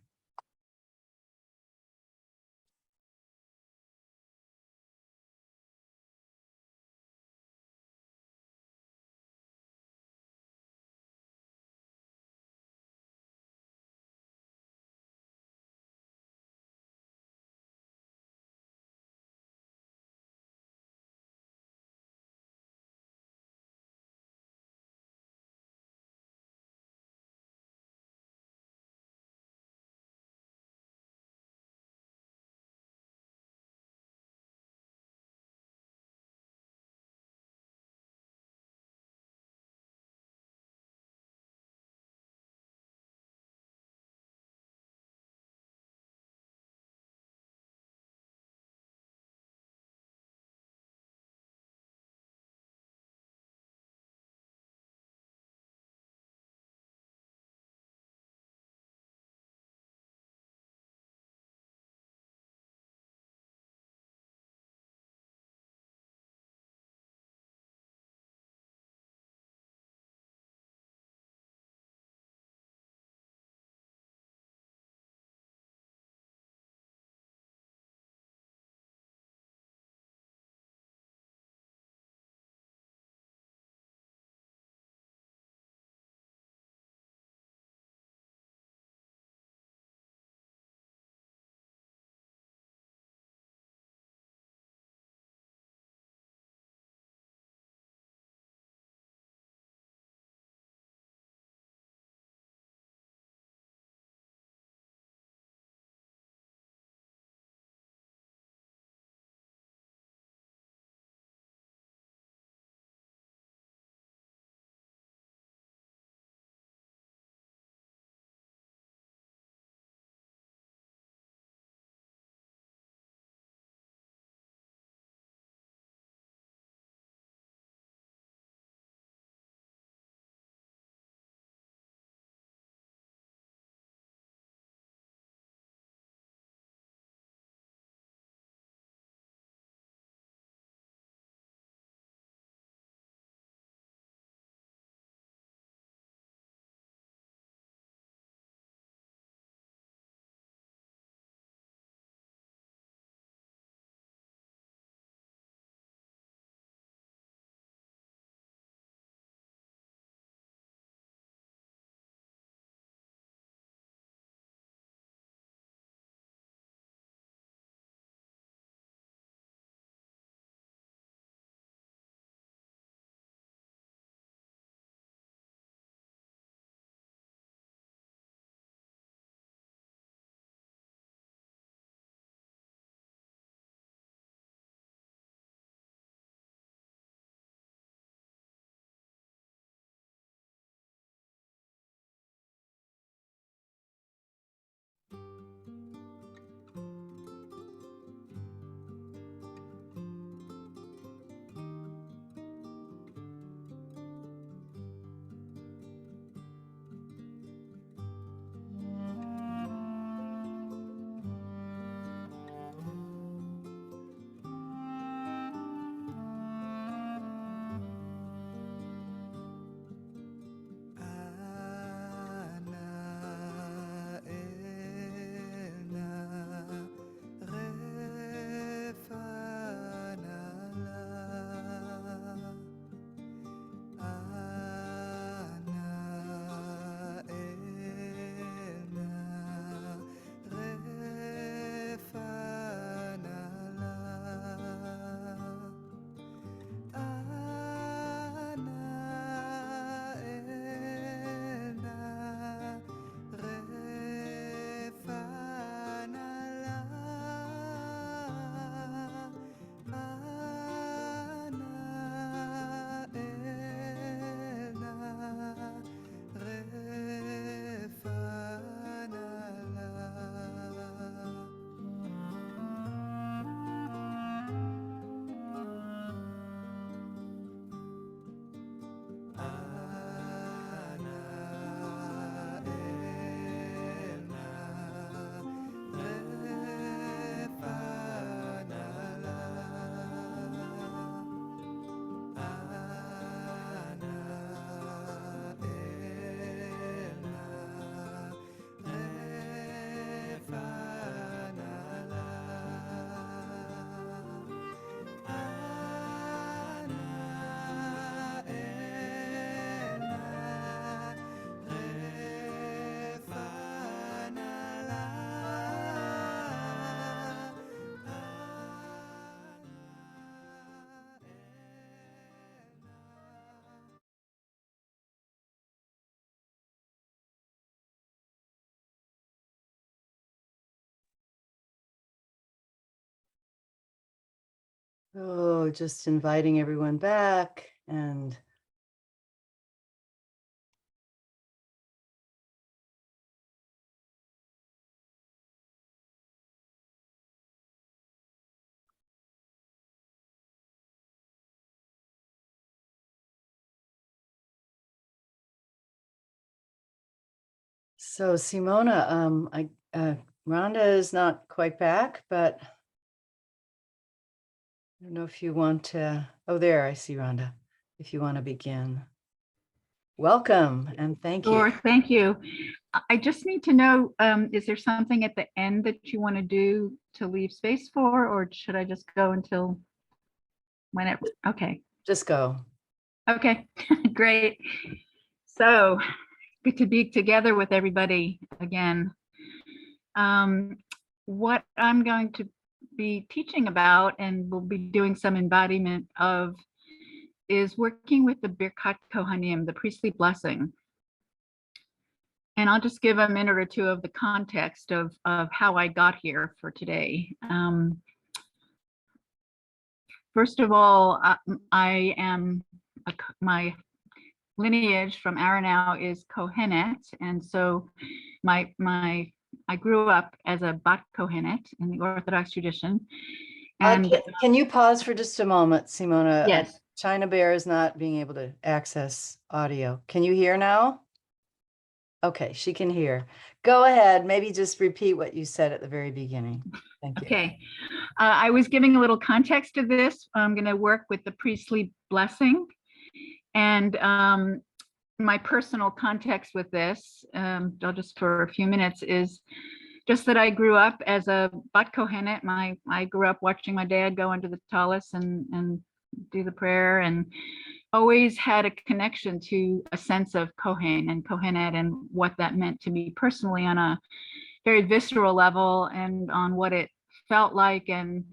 Oh, just inviting everyone back and so Simona, Rhonda is not quite back, but I don't know if you want to, oh, there, I see Rhonda. If you want to begin. Welcome and thank Sure, you. thank you. I just need to know, is there something at the end that you want to do to leave space for, or should I just go until whenever? Okay, Just go. okay, great. So good to be together with everybody again. What I'm going to be teaching about, and we'll be doing some embodiment of, is working with the Birkat Kohanim, the priestly blessing. And I'll just give a minute or two of the context of how I got here for today. First of all, I am, my lineage from Aranau is Kohenet. And so I grew up as a Bat Kohenet in the Orthodox tradition. And can you pause for just a moment, Simona? yes, China Bear is not being able to access audio. Can you hear now? Okay, she can hear. Go ahead. Maybe just repeat what you said at the very beginning. Thank you. okay. I was giving a little context to this. I'm going to work with the priestly blessing. And my personal context with this, I'll just for a few minutes, is just that I grew up as a Bat Kohenet. I grew up watching my dad go into the tallis and do the prayer, and always had a connection to a sense of Kohen and Kohenet and what that meant to me personally on a very visceral level, and on what it felt like and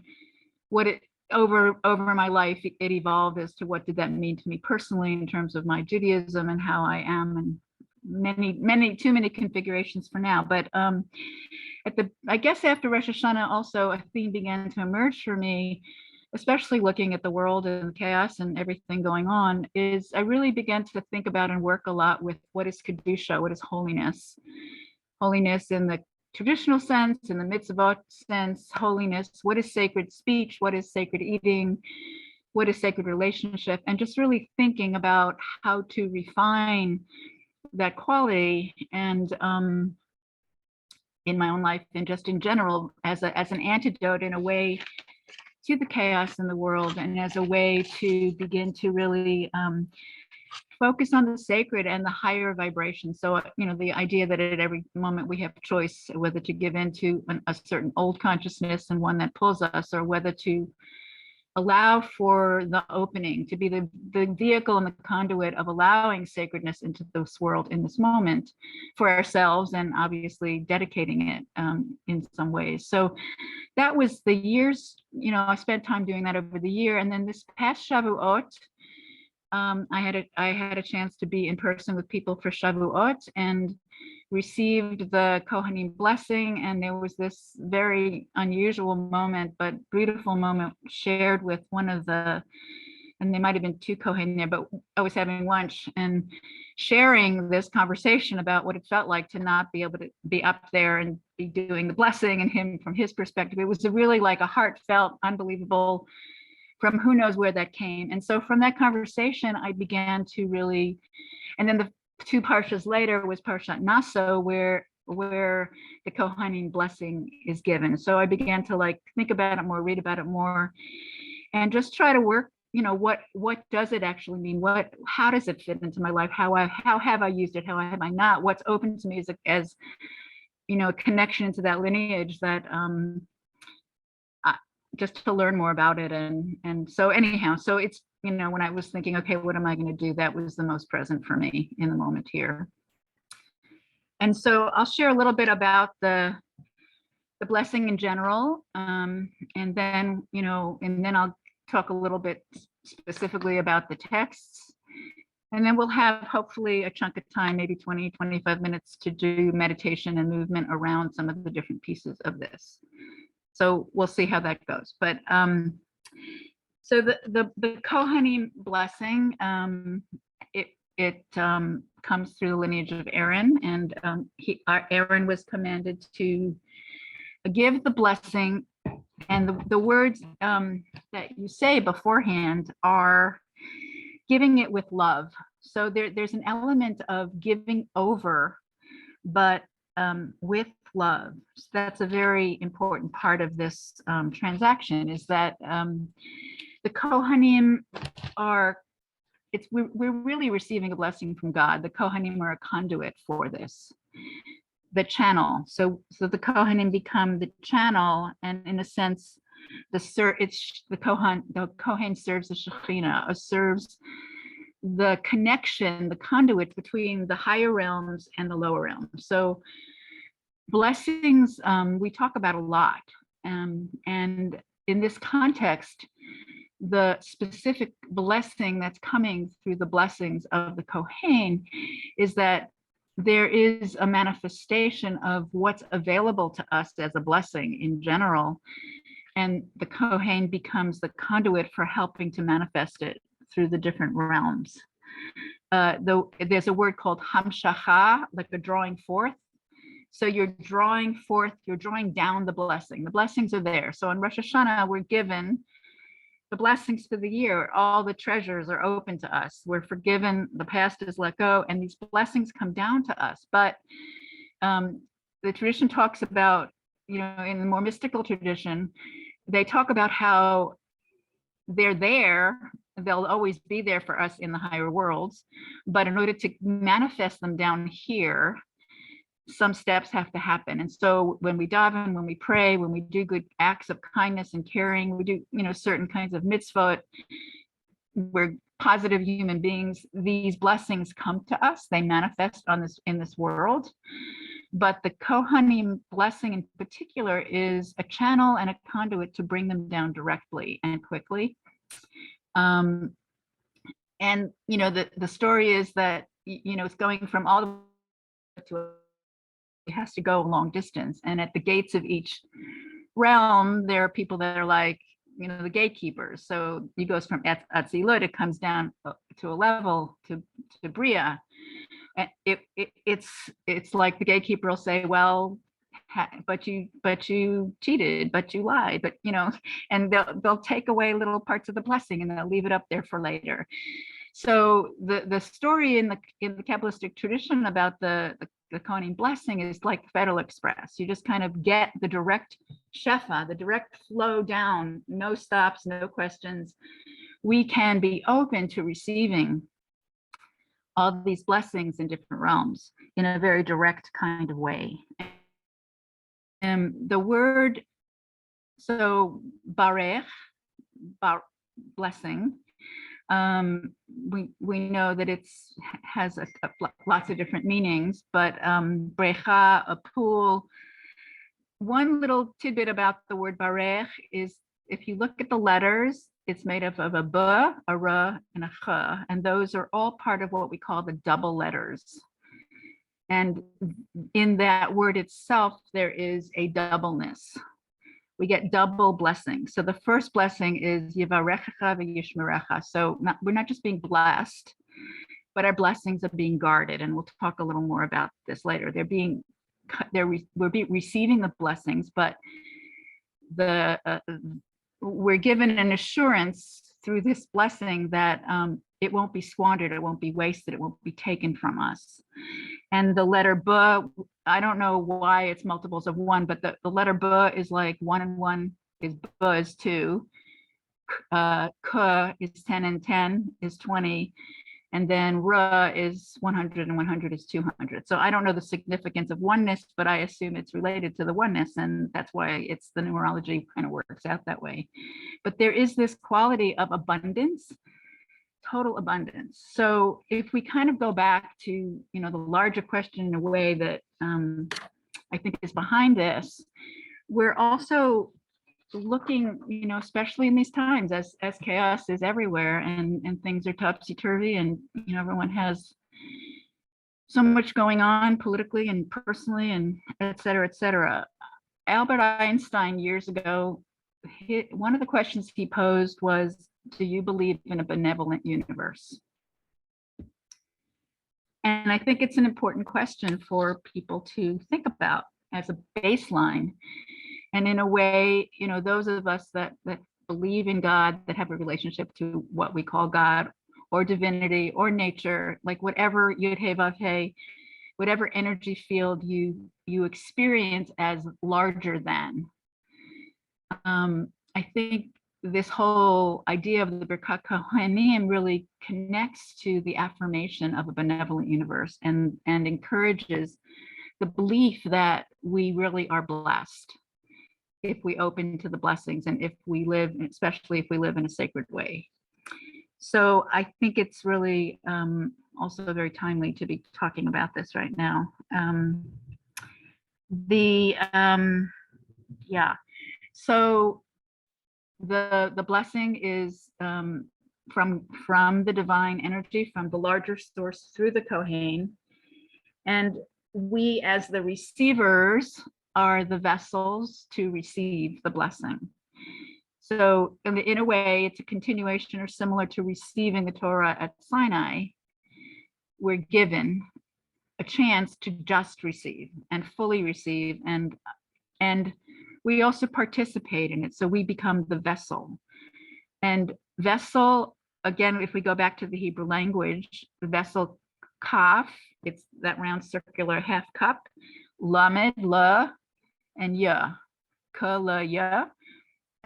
what it over my life it evolved as to what did that mean to me personally in terms of my Judaism and how I am, and too many configurations for now. But I guess after Rosh Hashanah, also a theme began to emerge for me, especially looking at the world and chaos and everything going on, is I really began to think about and work a lot with what is Kedusha, what is holiness. Holiness in the traditional sense, in the mitzvot sense, holiness, what is sacred speech, what is sacred eating, what is sacred relationship, and just really thinking about how to refine that quality, and in my own life and just in general as an antidote in a way to the chaos in the world, and as a way to begin to really focus on the sacred and the higher vibration. So, the idea that at every moment we have choice whether to give into a certain old consciousness and one that pulls us, or whether to allow for the opening, to be the vehicle and the conduit of allowing sacredness into this world in this moment for ourselves, and obviously dedicating it in some ways. So that was the years, I spent time doing that over the year. And then this past Shavuot, I had a chance to be in person with people for Shavuot and received the Kohanim blessing. And there was this very unusual moment, but beautiful moment shared with one of the, and there might have been two Kohanim there, but I was having lunch and sharing this conversation about what it felt like to not be able to be up there and be doing the blessing, and him from his perspective. It was really like a heartfelt, unbelievable, from who knows where that came. And so from that conversation, I began to really, and then the two parshas later was Parshat Naso, where the Kohanim blessing is given. So I began to think about it more, read about it more, and just try to work, what does it actually mean? How does it fit into my life? How have I used it? How have I not? What's open to me as a connection to that lineage, that just to learn more about it. And so anyhow, so it's, when I was thinking, okay, what am I going to do? That was the most present for me in the moment here. And so I'll share a little bit about the blessing in general. And then, and then I'll talk a little bit specifically about the texts. And then we'll have hopefully a chunk of time, maybe 20, 25 minutes to do meditation and movement around some of the different pieces of this. So we'll see how that goes. But So the Kohanim blessing, it comes through the lineage of Aaron, and Aaron was commanded to give the blessing, and the words that you say beforehand are giving it with love. So there's an element of giving over, but with love. So that's a very important part of this transaction, is that the Kohanim are, we're really receiving a blessing from God. The Kohanim are a conduit for this, the channel. So the Kohanim become the channel, and in a sense, the Kohen serves the Shekhinah, serves the connection, the conduit between the higher realms and the lower realms. So blessings, we talk about a lot, and in this context, the specific blessing that's coming through the blessings of the Kohen is that there is a manifestation of what's available to us as a blessing in general, and the Kohen becomes the conduit for helping to manifest it through the different realms. There's a word called hamshacha, like a drawing forth. So you're drawing forth, you're drawing down the blessing. The blessings are there. So on Rosh Hashanah, we're given the blessings for the year. All the treasures are open to us. We're forgiven. The past is let go, and these blessings come down to us. But the tradition talks about, in the more mystical tradition, they talk about how they're there. They'll always be there for us in the higher worlds. But in order to manifest them down here, some steps have to happen. And so when we daven, when we pray, when we do good acts of kindness and caring, we do, certain kinds of mitzvot, we're positive human beings, these blessings come to us, they manifest in this world. But the Kohanim blessing in particular is a channel and a conduit to bring them down directly and quickly. And the story is that, it's going from all the way to it has to go a long distance. And at the gates of each realm, there are people that are like, the gatekeepers. So it goes from Atzilut, it comes down to a level to Bria. And it's like the gatekeeper will say, well, but you cheated, but you lied, but and they'll take away little parts of the blessing and they'll leave it up there for later. So the story in the Kabbalistic tradition about the Kohanim blessing is like the Federal Express. You just kind of get the direct shefa, the direct flow down, no stops, no questions. We can be open to receiving all these blessings in different realms in a very direct kind of way. The word, so barech, blessing, we know that it's has lots of different meanings, but brecha, a pool. One little tidbit about the word barech is, if you look at the letters, it's made up of a b, a r, and a ch, and those are all part of what we call the double letters. And in that word itself, there is a doubleness. We get double blessings. So the first blessing is Yivarechecha v'yishmerecha. So we're not just being blessed, but our blessings are being guarded. And we'll talk a little more about this later. We're receiving the blessings, but we're given an assurance through this blessing that it won't be squandered, it won't be wasted, it won't be taken from us. And the letter B, I don't know why it's multiples of one, but the letter B is like 1 and 1 is B is 2. K is 10 and 10 is 20. And then R is 100 and 100 is 200. So I don't know the significance of oneness, but I assume it's related to the oneness. And that's why it's the numerology kind of works out that way. But there is this quality of abundance, total abundance. So if we kind of go back to, the larger question in a way that I think is behind this, we're also looking, especially in these times as chaos is everywhere and things are topsy-turvy and, everyone has so much going on politically and personally and et cetera, et cetera. Albert Einstein years ago, one of the questions he posed was, do you believe in a benevolent universe? And I think it's an important question for people to think about as a baseline. And in a way, you know, those of us that believe in God, that have a relationship to what we call God or divinity or nature, like whatever Yud He Vav He, whatever energy field you experience as larger than. I think this whole idea of the Birkat Kohanim really connects to the affirmation of a benevolent universe and encourages the belief that we really are blessed if we open to the blessings and if we live, especially if we live in a sacred way. So I think it's really also very timely to be talking about this right now. Yeah, so the blessing is from the divine energy, from the larger source through the Kohen, and we as the receivers are the vessels to receive the blessing. So in a way, it's a continuation or similar to receiving the Torah at Sinai. We're given a chance to just receive and fully receive, and we also participate in it. So we become the vessel. And vessel, again, if we go back to the Hebrew language, the vessel kaf, it's that round circular half cup, lamed, la, and ya, ka, la, ya.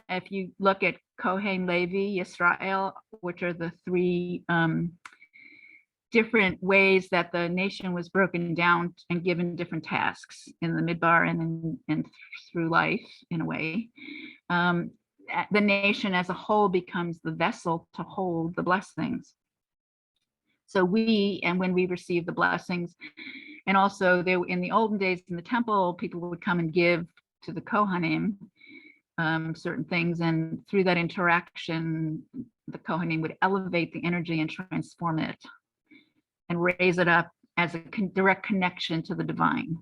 If you look at Kohen, Levi, Yisrael, which are the three different ways that the nation was broken down and given different tasks in the Midbar and through life, in a way, the nation as a whole becomes the vessel to hold the blessings. So when we receive the blessings, and also there in the olden days in the temple, people would come and give to the Kohanim certain things, and through that interaction, the Kohanim would elevate the energy and transform it and raise it up as a direct connection to the divine.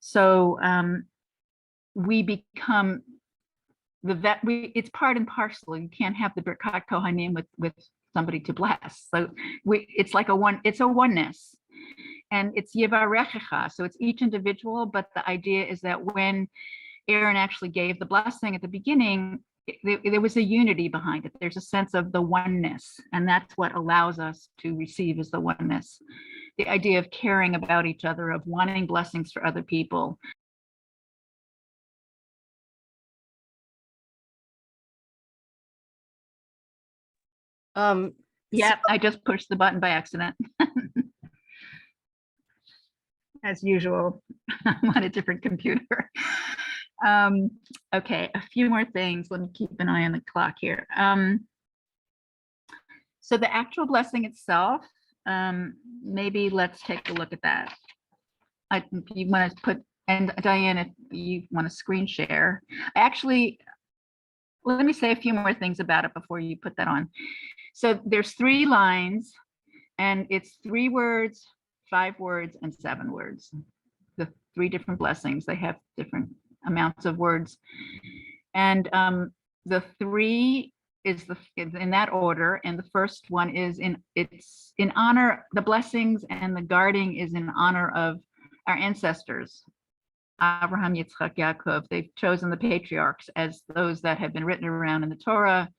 So we become it's part and parcel. You can't have the Birkat Kohanim with somebody to bless. So it's like it's a oneness, and it's Yivarechecha. So it's each individual, but the idea is that when Aaron actually gave the blessing at the beginning, there was a unity behind it. There's a sense of the oneness, and that's what allows us to receive is the oneness. The idea of caring about each other, of wanting blessings for other people. Yeah, I just pushed the button by accident. As usual, I'm on a different computer. Okay, a few more things. Let me keep an eye on the clock here. So the actual blessing itself, maybe let's take a look at that. If you want to put, and Diane, if you want to screen share, actually, let me say a few more things about it before you put that on. So there's 3 lines, and it's 3 words, 5 words, and 7 words. The 3 different blessings, they have different amounts of words. And the 3 is in that order, and the first one is it's in honor, the blessings and the guarding is in honor of our ancestors, Abraham, Yitzchak, Yaakov. They've chosen the patriarchs as those that have been written around in the Torah,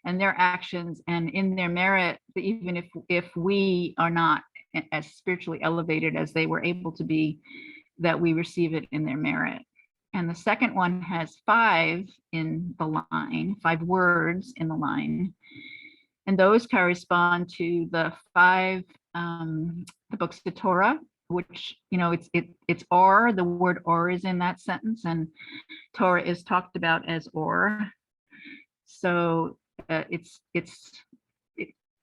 and their actions and in their merit, even if we are not as spiritually elevated as they were able to be, that we receive it in their merit. And the second one has 5 in the line, 5 words in the line. And those correspond to the 5, the books of the Torah, which, you know, it's or, the word or is in that sentence, and Torah is talked about as or. So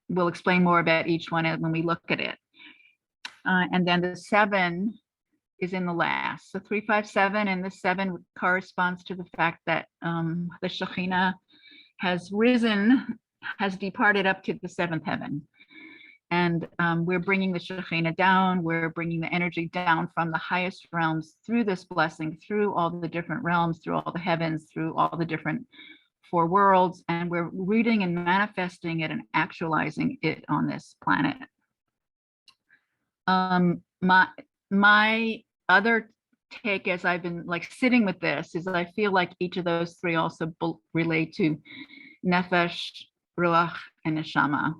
we'll explain more about each one when we look at it. And then the 7 is in the last. So 3, 5, 7, and the 7 corresponds to the fact that the Shekhinah has risen, has departed up to the 7th heaven. And we're bringing the Shekhinah down, we're bringing the energy down from the highest realms through this blessing, through all the different realms, through all the heavens, through all the different four worlds, and we're rooting and manifesting it and actualizing it on this planet. My other take, as I've been like sitting with this, is that I feel like each of those three also relate to nefesh, ruach, and neshama.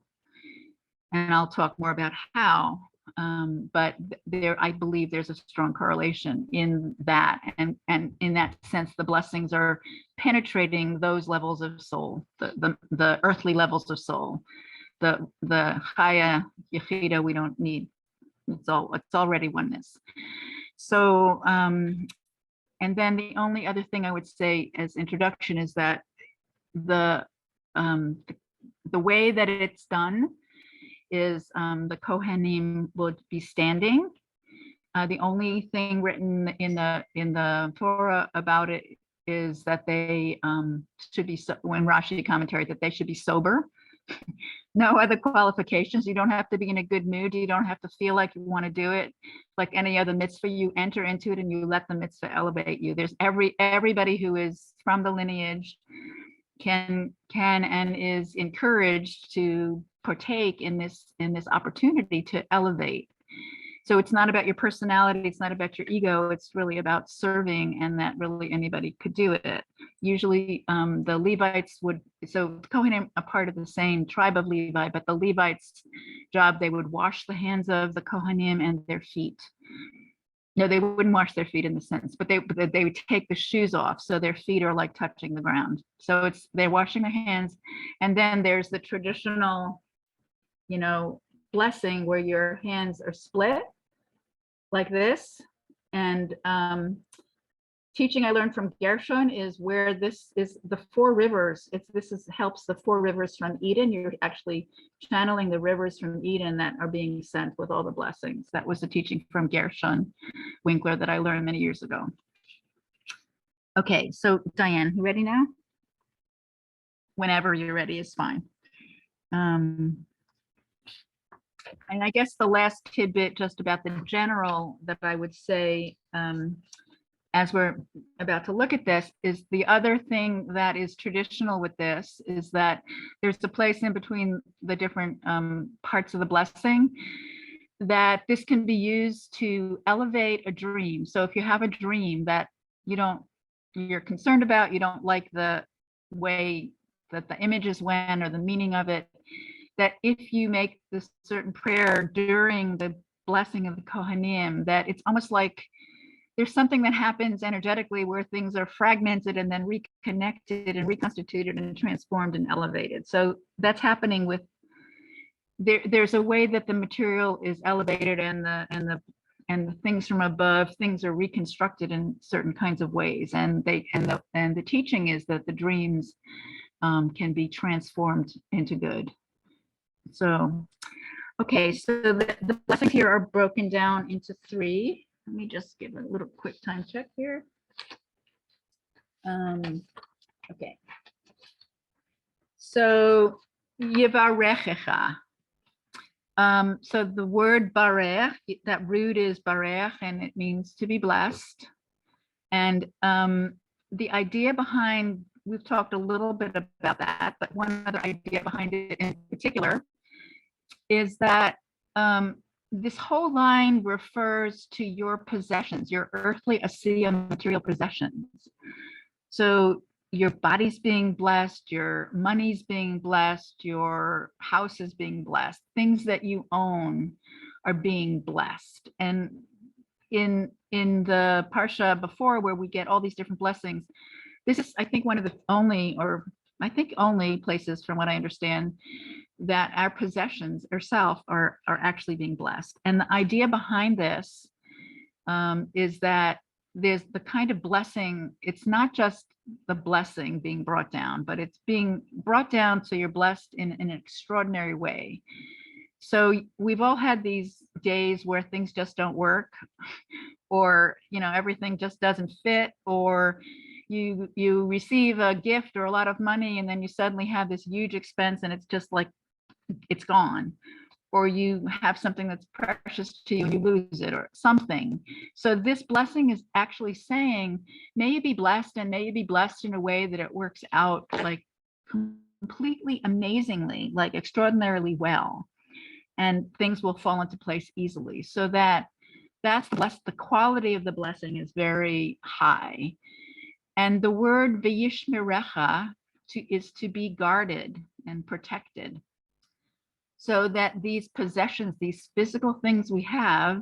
And I'll talk more about how, but there, I believe there's a strong correlation in that, and in that sense, the blessings are penetrating those levels of soul, the earthly levels of soul, the chaya yechida we don't need. It's already oneness. So, and then the only other thing I would say as introduction is that the way that it's done is the Kohanim would be standing. The only thing written in the Torah about it is that they should be, when Rashi commentary, that they should be sober. No other qualifications. You don't have to be in a good mood. You don't have to feel like you want to do it. Like any other mitzvah, you enter into it and you let the mitzvah elevate you. There's everybody who is from the lineage can and is encouraged to partake in this opportunity to elevate. So it's not about your personality, it's not about your ego, it's really about serving, and that really anybody could do it. Usually the Levites would, so Kohanim are part of the same tribe of Levi, but the Levites' job, they would wash the hands of the Kohanim and their feet. No, they wouldn't wash their feet in the sense, but they would take the shoes off, so their feet are like touching the ground. So they're washing their hands, and then there's the traditional, blessing where your hands are split like this. And teaching I learned from Gershon is where this is the four rivers. Helps the four rivers from Eden. You're actually channeling the rivers from Eden that are being sent with all the blessings. That was the teaching from Gershon Winkler that I learned many years ago. Okay, so Diane, you ready now? Whenever you're ready is fine. And I guess the last tidbit just about the general that I would say, as we're about to look at this, is the other thing that is traditional with this is that there's a place in between the different parts of the blessing that this can be used to elevate a dream. So if you have a dream that you're concerned about, you don't like the way that the images went or the meaning of it, that if you make this certain prayer during the blessing of the Kohanim, that it's almost like there's something that happens energetically where things are fragmented and then reconnected and reconstituted and transformed and elevated. So that's happening with, there's a way that the material is elevated and the things from above, things are reconstructed in certain kinds of ways. And the teaching is that the dreams can be transformed into good. So, okay, so the blessings here are broken down into three. Let me just give a little quick time check here. Okay. So, Yivarechecha. So the word barech, that root is barech, and it means to be blessed. And the idea behind, we've talked a little bit about that, but one other idea behind it in particular is that this whole line refers to your possessions, your earthly asiya material possessions. So your body's being blessed, your money's being blessed, your house is being blessed, things that you own are being blessed. And in the Parsha before, where we get all these different blessings, this is, I think, one of the only, or I think only places, from what I understand, that our possessions ourselves are actually being blessed. And the idea behind this is that there's the kind of blessing, it's not just the blessing being brought down, but it's being brought down so you're blessed in an extraordinary way. So we've all had these days where things just don't work, or everything just doesn't fit, or you receive a gift or a lot of money and then you suddenly have this huge expense and it's just like it's gone. or you have something that's precious to you and you lose it or something. So this blessing is actually saying, may you be blessed, and may you be blessed in a way that it works out like completely amazingly, like extraordinarily well, and things will fall into place easily. So that's the quality of the blessing is very high. And the word v'yishmerecha is to be guarded and protected. So that these possessions, these physical things we have,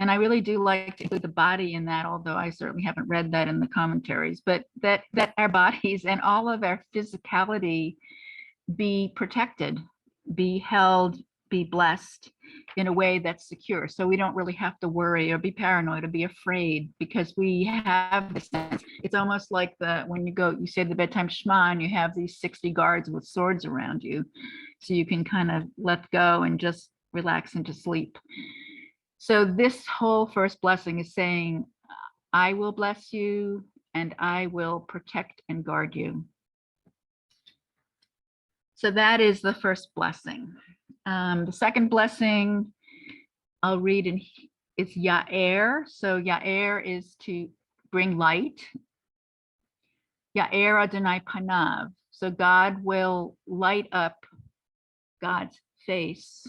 and I really do like to include the body in that, although I certainly haven't read that in the commentaries, but that our bodies and all of our physicality be protected, be held, be blessed in a way that's secure. So we don't really have to worry or be paranoid or be afraid, because we have this sense. It's almost like when you say the bedtime Shema and you have these 60 guards with swords around you. So you can kind of let go and just relax into sleep. So this whole first blessing is saying, I will bless you and I will protect and guard you. So that is the first blessing. The second blessing I'll read it's Ya'er. So Ya'er is to bring light. Ya'er Adonai Panav. So God will light up God's face,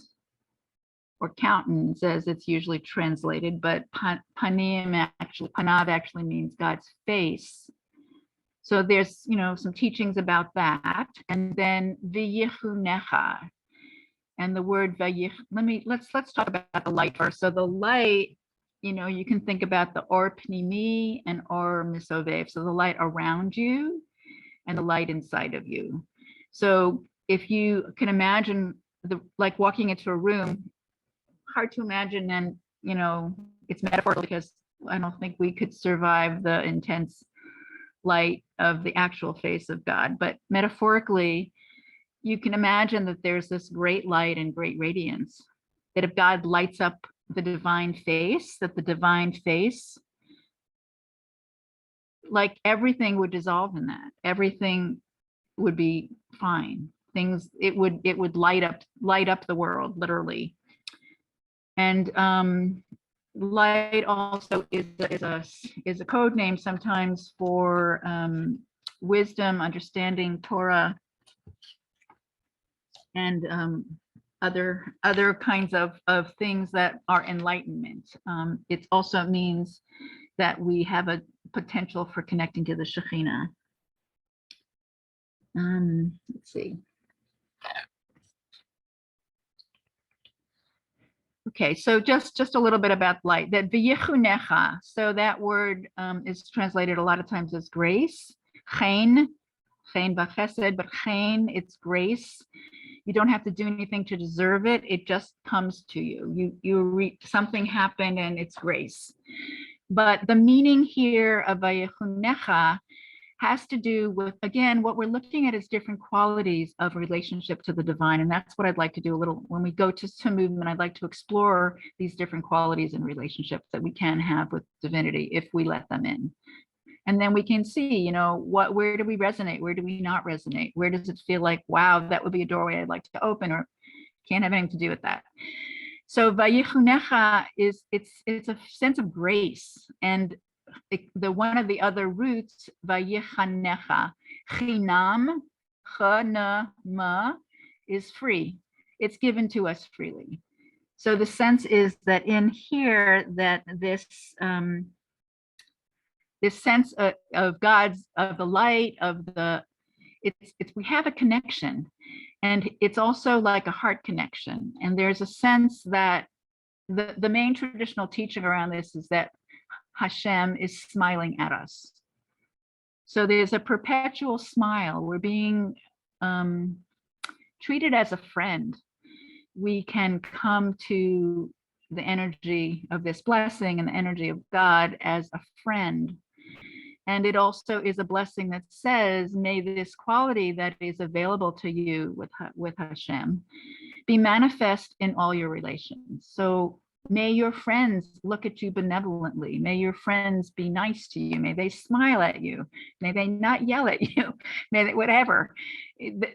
or countenance as it's usually translated, but Panav actually means God's face. So there's, some teachings about that. And then V'yichunecha. And the word vayich, let's talk about the light first. So the light, you can think about the or pnimi and or misovev. So the light around you and the light inside of you. So if you can imagine like walking into a room, hard to imagine, and it's metaphorical because I don't think we could survive the intense light of the actual face of God. But metaphorically, you can imagine that there's this great light and great radiance, that if God lights up the divine face, that the divine face, like everything would dissolve in that. Everything would be fine. It would light up the world, literally. And light also is a code name sometimes for wisdom, understanding, Torah, and other kinds of things that are enlightenment. It also means that we have a potential for connecting to the Shekhinah. Let's see. Okay, so just a little bit about light. That v'yichunecha. So that word is translated a lot of times as grace. Chen v'chesed, but chen, it's grace. You don't have to do anything to deserve it. It just comes to you. Something happened and it's grace. But the meaning here of v'yichunecha has to do with, again, what we're looking at is different qualities of relationship to the divine. And that's what I'd like to do a little, when we go to movement, I'd like to explore these different qualities and relationships that we can have with divinity if we let them in. And then we can see, where do we resonate? Where do we not resonate? Where does it feel like, wow, that would be a doorway I'd like to open, or can't have anything to do with that. So Vayichunecha it's a sense of grace. And the one of the other roots, Vayichanecha, Chinam, Chanama, is free. It's given to us freely. So the sense is that in here, that this sense of God's, of the light, of we have a connection, and it's also like a heart connection. And there's a sense that the main traditional teaching around this is that Hashem is smiling at us. So there's a perpetual smile. We're being treated as a friend. We can come to the energy of this blessing and the energy of God as a friend. And it also is a blessing that says, may this quality that is available to you with Hashem be manifest in all your relations. So may your friends look at you benevolently. May your friends be nice to you. May they smile at you. May they not yell at you. May they, whatever.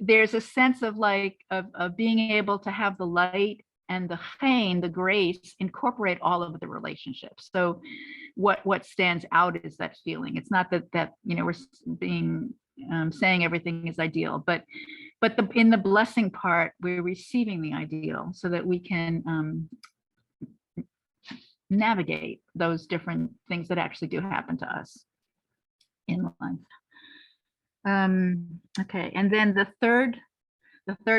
there's a sense of like of being able to have the light and the chen, the grace, incorporate all of the relationships. So what stands out is that feeling. It's not that you know, we're being saying everything is ideal, but in the blessing part, we're receiving the ideal so that we can navigate those different things that actually do happen to us in life. Okay, and then the third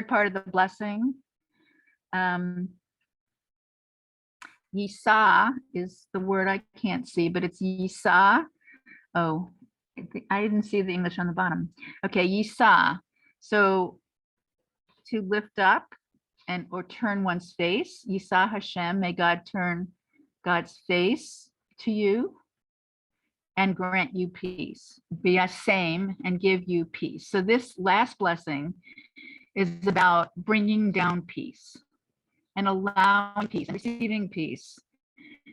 part of the blessing, Yisa is the word I can't see, but it's Yisa. Oh, I didn't see the English on the bottom. Okay, Yisa. So to lift up and or turn one's face, Yisa Hashem, may God turn God's face to you and grant you peace. Be a same and give you peace. So this last blessing is about bringing down peace and allowing peace and receiving peace.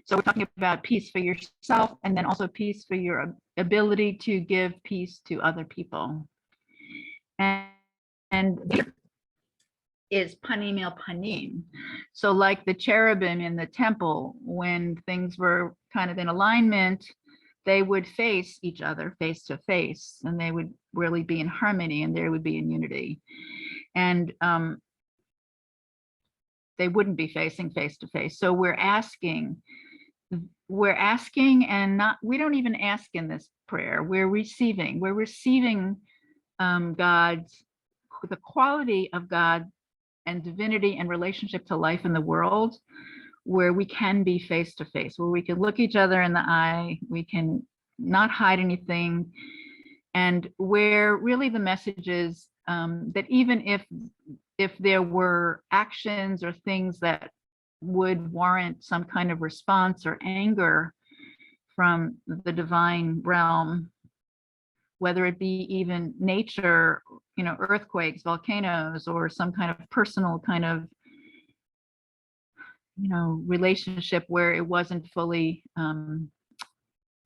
So we're talking about peace for yourself and then also peace for your ability to give peace to other people. And is panim el panim. So like the cherubim in the temple, when things were kind of in alignment, they would face each other face to face, and they would really be in harmony, and there would be in unity. And they wouldn't be facing face to face. So we're asking and not, we don't even ask in this prayer, we're receiving God's, the quality of God and divinity and relationship to life in the world, where we can be face to face, where we can look each other in the eye, we can not hide anything, and where really the message is that even if there were actions or things that would warrant some kind of response or anger from the divine realm, whether it be even nature, you know, earthquakes, volcanoes, or some kind of personal kind of, you know, relationship where it wasn't fully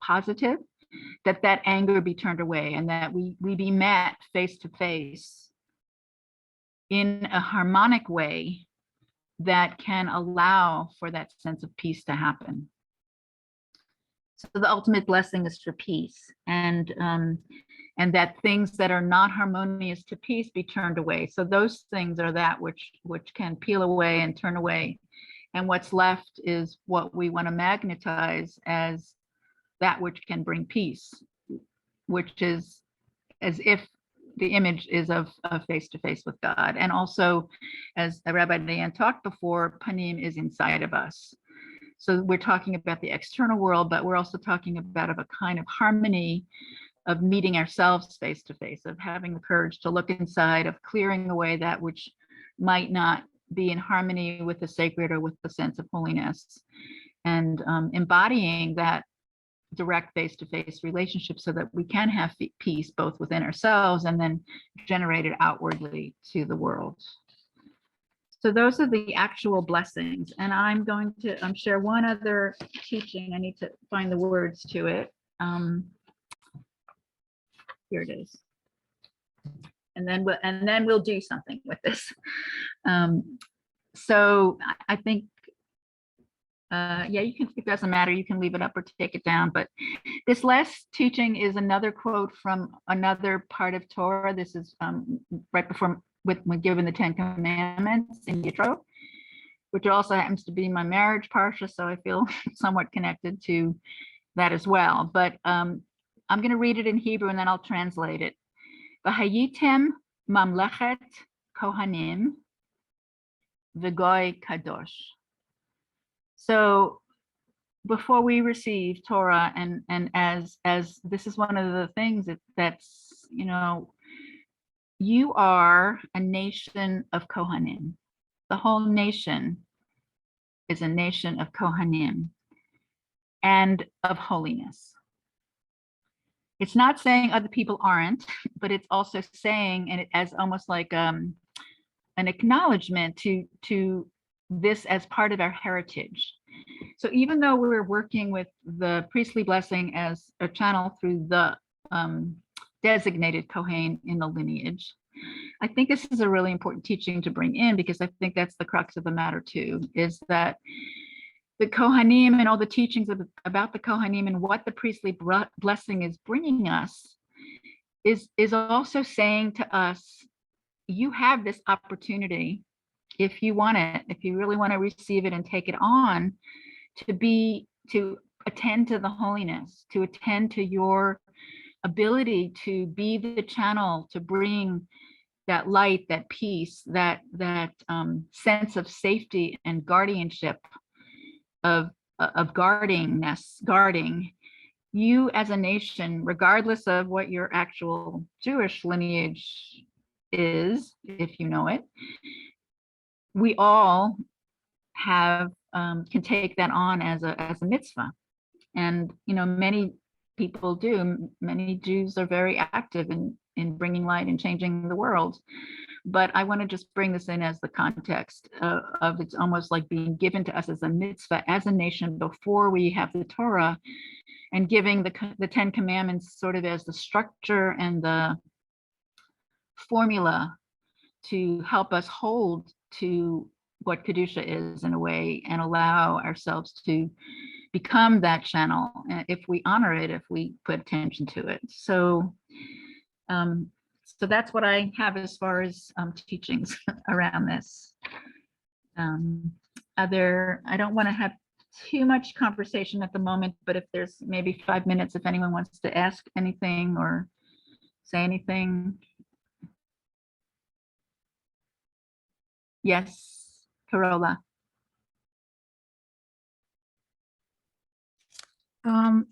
positive, that anger be turned away, and that we be met face to face in a harmonic way that can allow for that sense of peace to happen. So the ultimate blessing is for peace, and that things that are not harmonious to peace be turned away. So those things are that which can peel away and turn away, and what's left is what we want to magnetize as that which can bring peace, which is as if the image is of face to face with God. And also, as Rabbi Diane talked before, panim is inside of us. So we're talking about the external world, but we're also talking about of a kind of harmony of meeting ourselves face to face, of having the courage to look inside, of clearing away that which might not be in harmony with the sacred or with the sense of holiness, and embodying that direct face-to-face relationship so that we can have peace both within ourselves and then generate it outwardly to the world. So those are the actual blessings. And I'm going to share one other teaching. I need to find the words to it. Here it is. And then we'll do something with this. So I think yeah, you can, it doesn't matter, you can leave it up or take it down, but this last teaching is another quote from another part of Torah. This is right before when given the 10 Commandments in Yitro, which also happens to be my marriage parsha, so I feel somewhat connected to that as well. But I'm going to read it in Hebrew and then I'll translate it. V'hayitem mamlechet kohanim v'goy kadosh. So before we receive Torah, and as this is one of the things that's, you know, you are a nation of Kohanim. The whole nation is a nation of Kohanim and of holiness. It's not saying other people aren't, but it's also saying, and it as almost like an acknowledgement to this as part of our heritage. So even though we're working with the priestly blessing as a channel through the designated Kohen in the lineage, I think this is a really important teaching to bring in, because I think that's the crux of the matter too, is that the Kohanim and all the teachings about the Kohanim and what the priestly blessing is bringing us is also saying to us, you have this opportunity, if you want it, if you really want to receive it and take it on, to attend to the holiness, to attend to your ability to be the channel to bring that light, that peace, that sense of safety and guardianship, of guarding you as a nation, regardless of what your actual Jewish lineage is, if you know it. We all have can take that on as a mitzvah, and many people do. Many Jews are very active in bringing light and changing the world. But I want to just bring this in as the context of it's almost like being given to us as a mitzvah, as a nation, before we have the Torah, and giving the 10 Commandments sort of as the structure and the formula to help us hold to what Kedusha is in a way, and allow ourselves to become that channel if we honor it, if we put attention to it. So that's what I have as far as teachings around this. I don't want to have too much conversation at the moment, but if there's maybe 5 minutes, if anyone wants to ask anything or say anything. Yes, Carola.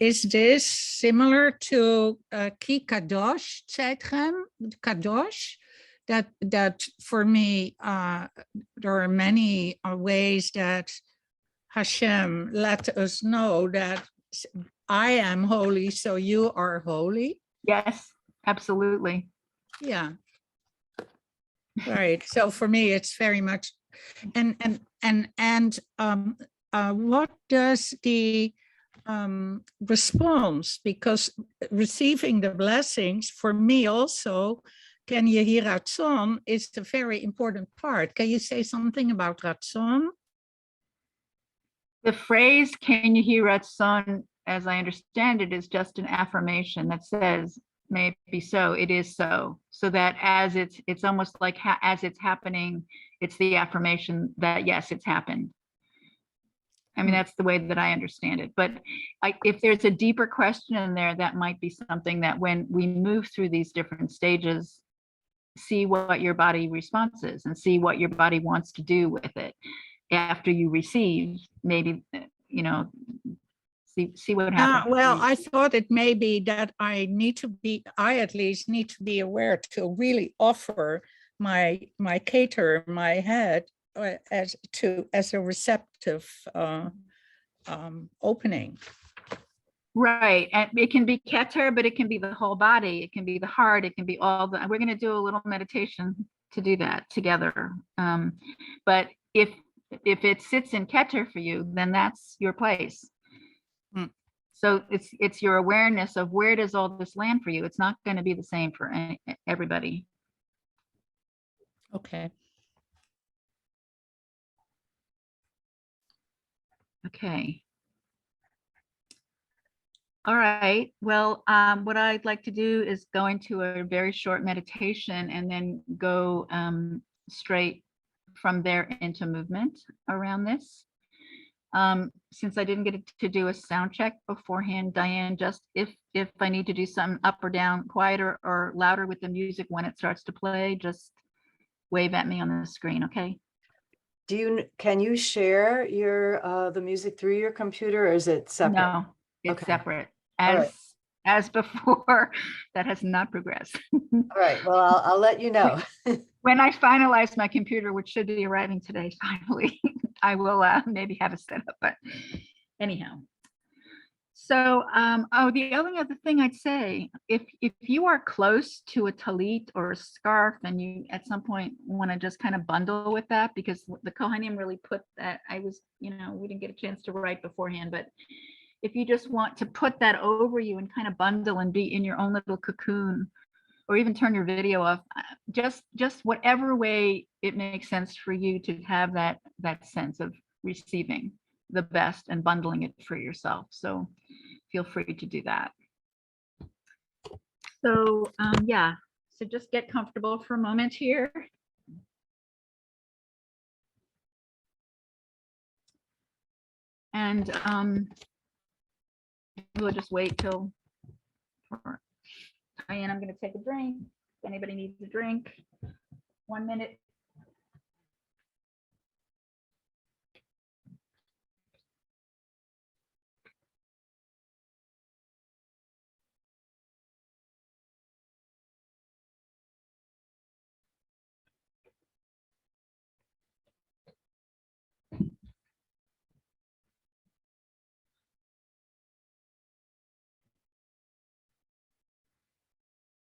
Is this similar to Ki Kadosh Zeitchem, Kadosh? That for me, there are many ways that Hashem let us know that I am holy, so you are holy. Yes, absolutely. Yeah. Right. So for me, it's very much, and what does the response, because receiving the blessings for me also, Ken Yehi Ratzon, is a very important part. Can you say something about Ratzon? The phrase Ken Yehi Ratzon, as I understand it, is just an affirmation that says, may it be so, it is so. So that as it's almost like as it's happening, it's the affirmation that yes, it's happened. I mean, that's the way that I understand it. But if there's a deeper question in there, that might be something that when we move through these different stages, see what your body response is and see what your body wants to do with it after you receive, maybe, see what happens. Well, I thought it may be that I at least need to be aware to really offer my cater, my head, as a receptive opening. Right, and it can be Keter, but it can be the whole body. It can be the heart. It can be all the. We're going to do a little meditation to do that together. But if it sits in Keter for you, then that's your place. So it's your awareness of where does all this land for you. It's not going to be the same for everybody. Okay. Okay. All right. Well, what I'd like to do is go into a very short meditation and then go straight from there into movement around this. Since I didn't get to do a sound check beforehand, Diane, just if I need to do something up or down, quieter or louder with the music when it starts to play, just wave at me on the screen, okay? Can you share your the music through your computer, or is it separate? No, it's Okay. separate. All right. As before, that has not progressed. All right. Well, I'll let you know. When I finalize my computer, which should be arriving today, finally, I will maybe have a setup, but anyhow. So, the only other thing I'd say, if you are close to a talit or a scarf and you at some point want to just kind of bundle with that, because the Kohanim really put that, we didn't get a chance to write beforehand, but if you just want to put that over you and kind of bundle and be in your own little cocoon or even turn your video off. Just whatever way it makes sense for you to have that sense of receiving the best and bundling it for yourself. So feel free to do that. So yeah, so just get comfortable for a moment here. And we'll just wait till for Diane. I'm going to take a drink. If anybody needs a drink, 1 minute.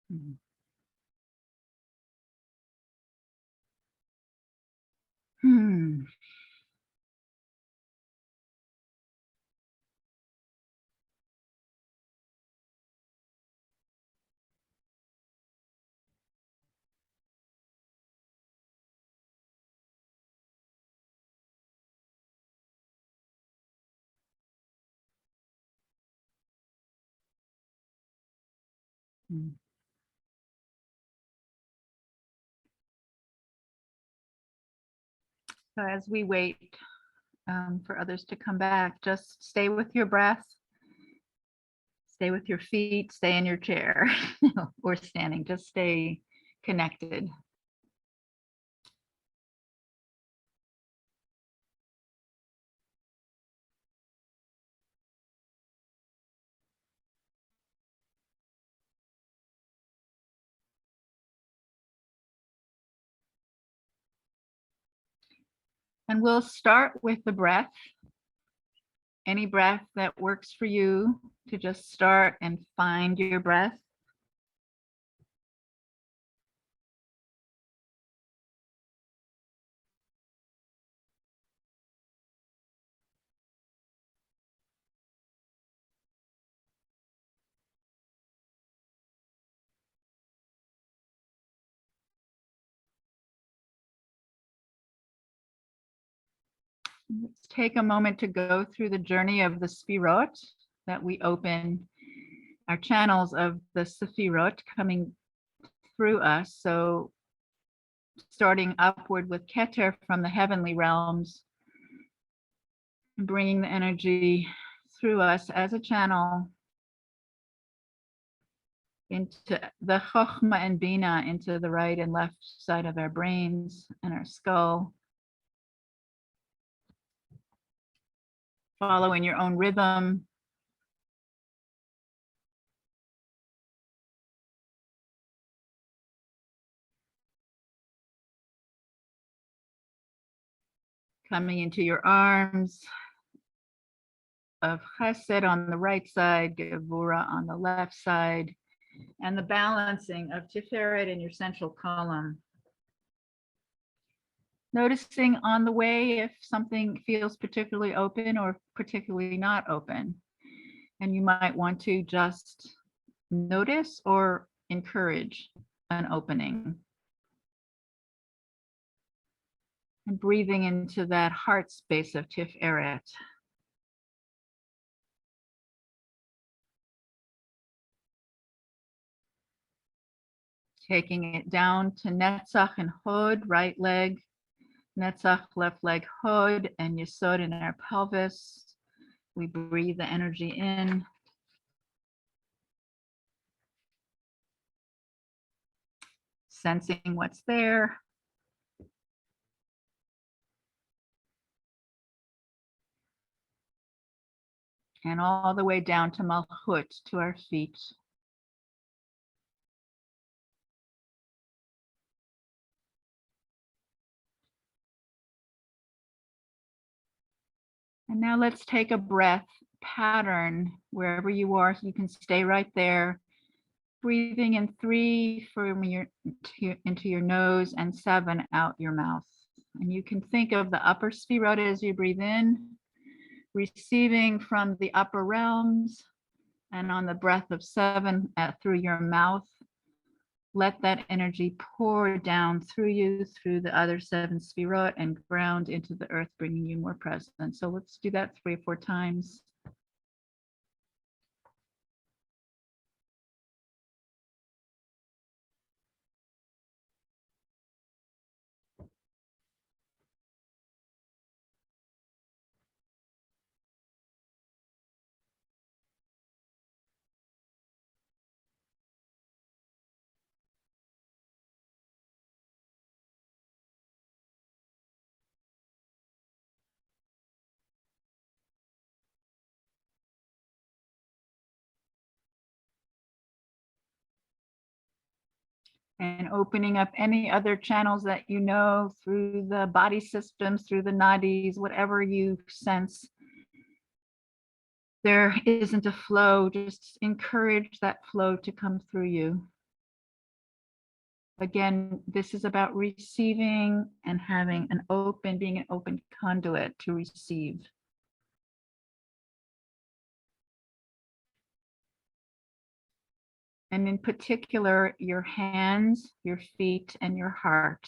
Hmm. Hmm. So as we wait for others to come back, just stay with your breath, stay with your feet, stay in your chair or standing, just stay connected. And we'll start with the breath. Any breath that works for you, to just start and find your breath. Let's take a moment to go through the journey of the Sfirot, that we open our channels of the Sefirot coming through us. So starting upward with Keter from the heavenly realms, and bringing the energy through us as a channel into the Chokhmah and Bina, into the right and left side of our brains and our skull. Follow in your own rhythm. Coming into your arms of Chesed on the right side, Gevura on the left side, and the balancing of Tiferet in your central column. Noticing on the way if something feels particularly open or particularly not open. And you might want to just notice or encourage an opening. And breathing into that heart space of Tiferet. Taking it down to Netzach and Hod, right leg, Netzach, left leg, Hod, and Yesod in our pelvis. We breathe the energy in. Sensing what's there. And all the way down to Malchut, to our feet. And now let's take a breath pattern wherever you are. You can stay right there. Breathing in 3 from into your nose and 7 out your mouth. And you can think of the upper Sfirot as you breathe in, receiving from the upper realms, and on the breath of 7 through your mouth, let that energy pour down through you, through the other 7 sefirot, and ground into the earth, bringing you more presence. So let's do that 3 or 4 times. And opening up any other channels that you know through the body systems, through the nadis, whatever you sense there isn't a flow, just encourage that flow to come through you. Again, this is about receiving and having an open, being an open conduit to receive. And in particular, your hands, your feet, and your heart.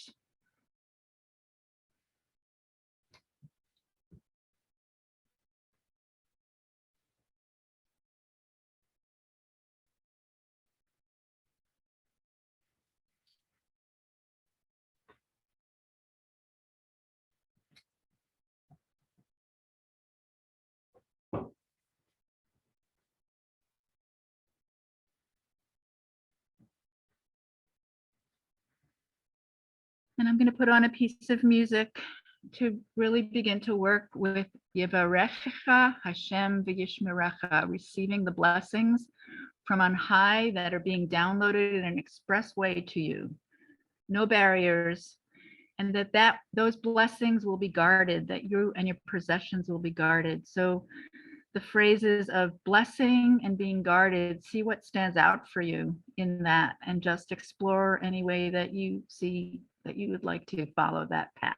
And I'm going to put on a piece of music to really begin to work with Yevarechecha Hashem v'yishmerecha, receiving the blessings from on high that are being downloaded in an express way to you. No barriers, and that those blessings will be guarded, that you and your possessions will be guarded. So the phrases of blessing and being guarded, see what stands out for you in that, and just explore any way that you see that you would like to follow that path.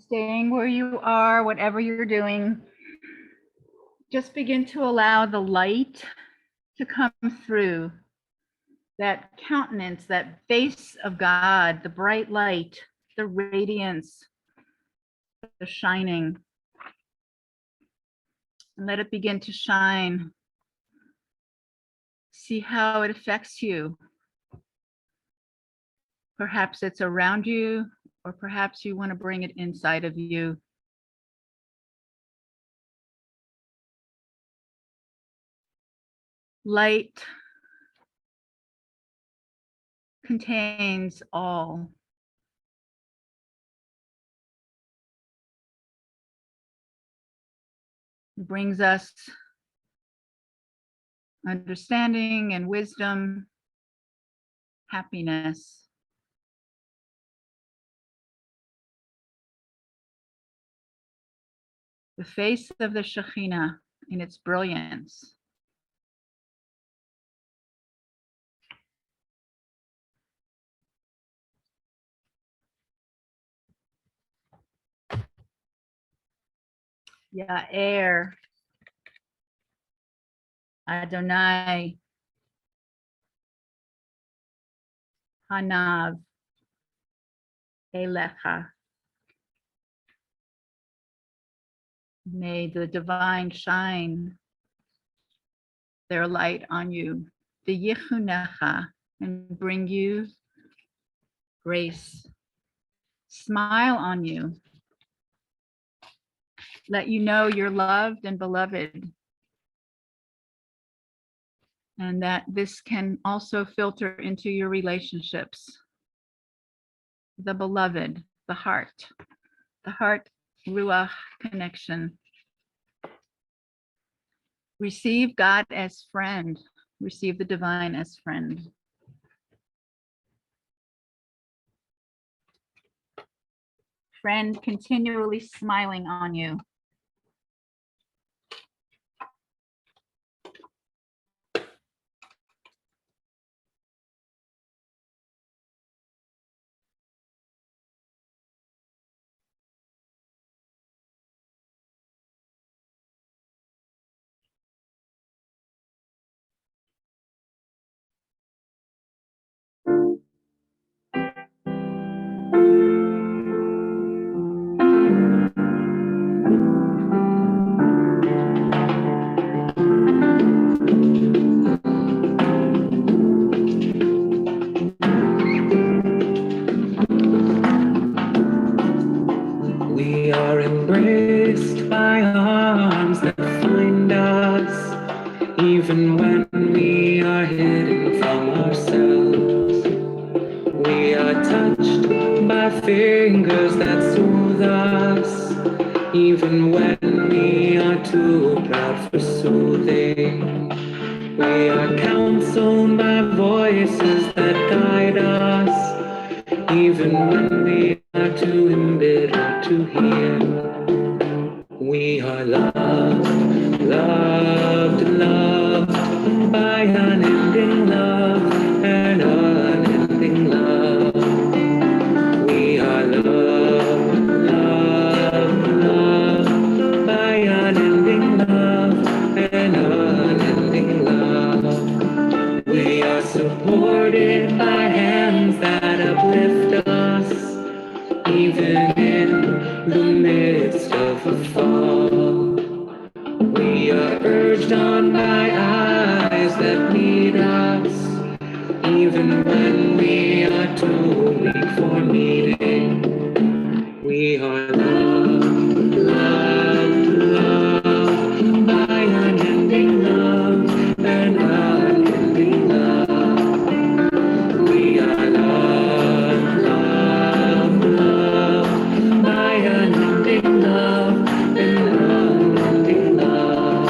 Staying where you are, whatever you're doing, just begin to allow the light to come through. That countenance, that face of God, the bright light, the radiance, the shining. And let it begin to shine. See how it affects you. Perhaps it's around you, or perhaps you want to bring it inside of you. Light contains all. It brings us understanding and wisdom, happiness. The face of the Shekhinah in its brilliance. Ya'er, Adonai, Hanav, Elecha. May the divine shine their light on you, the Yichunecha, and bring you grace. Smile on you. Let you know you're loved and beloved. And that this can also filter into your relationships. The beloved, the heart Ruach connection. Receive God as friend. Receive the divine as friend. Friend continually smiling on you. We are embraced by arms that find us, even when we are hidden from ourselves. We are touched by fingers that soothe us, even when we are too proud for soothing. We are counseled by voices that guide us, even when we are too embittered to hear. We are loved, loved, loved by unending love and unending love. We are loved, loved, loved by unending love and unending love. We are supported by hands that uplift us, week for meeting. We are loved, loved, loved by unending love and unending love. We are loved, loved, loved by unending love and unending love.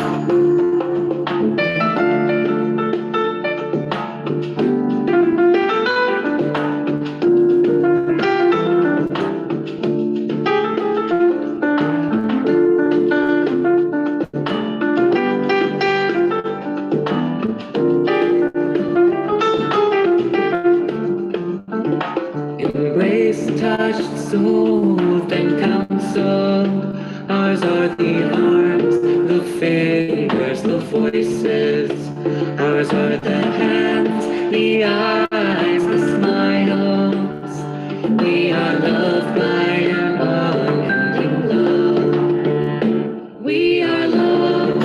Embraced, touched, soothed, and counseled. Ours are the arms, the fingers, the voices. Ours are the hands, the eyes, the smiles. We are loved by an unending love. We are loved,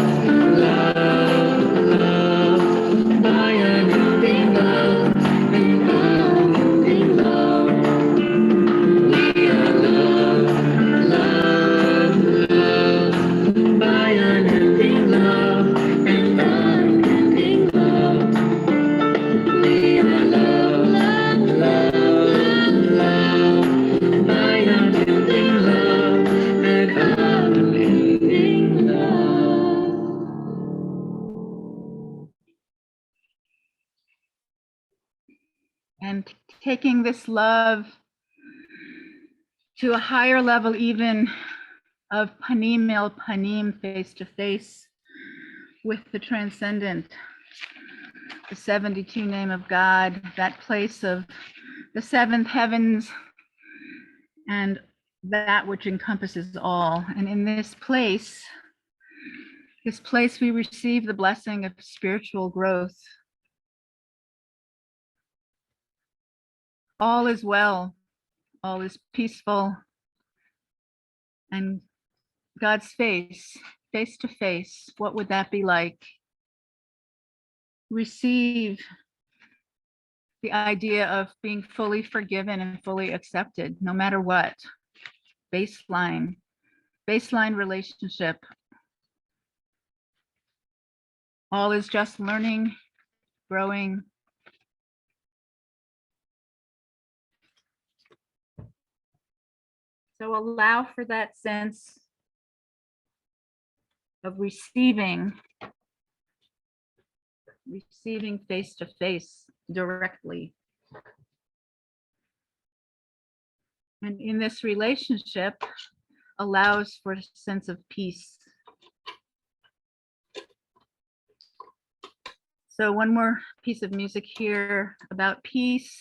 loved, loved by an unending love and unending love. We are loved, loved, loved by unending love and unending love. We are loved, loved, loved, loved by unending love and unending love. And taking this love to a higher level even of panim el panim, face to face with the transcendent, the 72 name of God, that place of the seventh heavens and that which encompasses all. And in this place we receive the blessing of spiritual growth. All is well, all is peaceful, and God's face, face to face, what would that be like? Receive the idea of being fully forgiven and fully accepted, no matter what. Baseline relationship. All is just learning, growing. So allow for that sense of receiving face to face directly. And in this relationship allows for a sense of peace. So one more piece of music here about peace.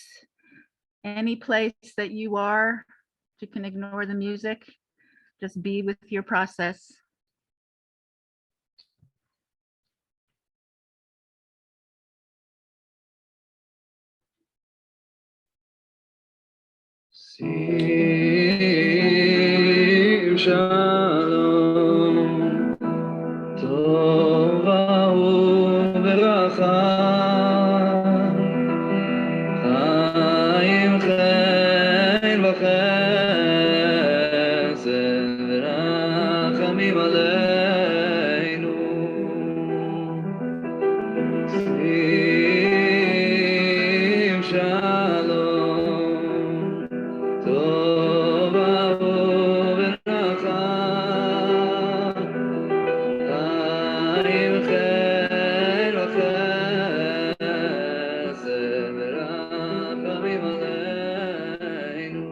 Any place that you are, you can ignore the music, just be with your process. Sim shalom, tova uveracha, chaim chen v'chesed v'rachamim aleinu. Sim shalom, tova uveracha, chaim chen v'chesed v'rachamim aleinu.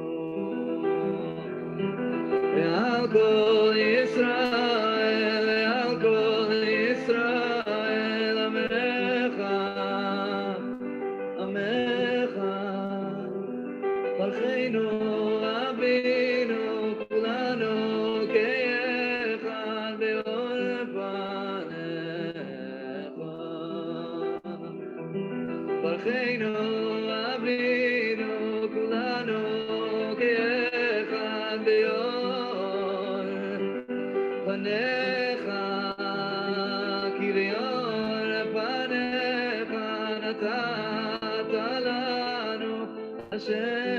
Ve'al kol Yisrael, ve'al kol Yisrael, Amecha, Amecha. Parcheinu Avinu kulanu ke'echad be'or panecha. Parcheinu Avinu kulanu ke'echad be'or panecha. Ki be'or panecha natat lanu Hashem.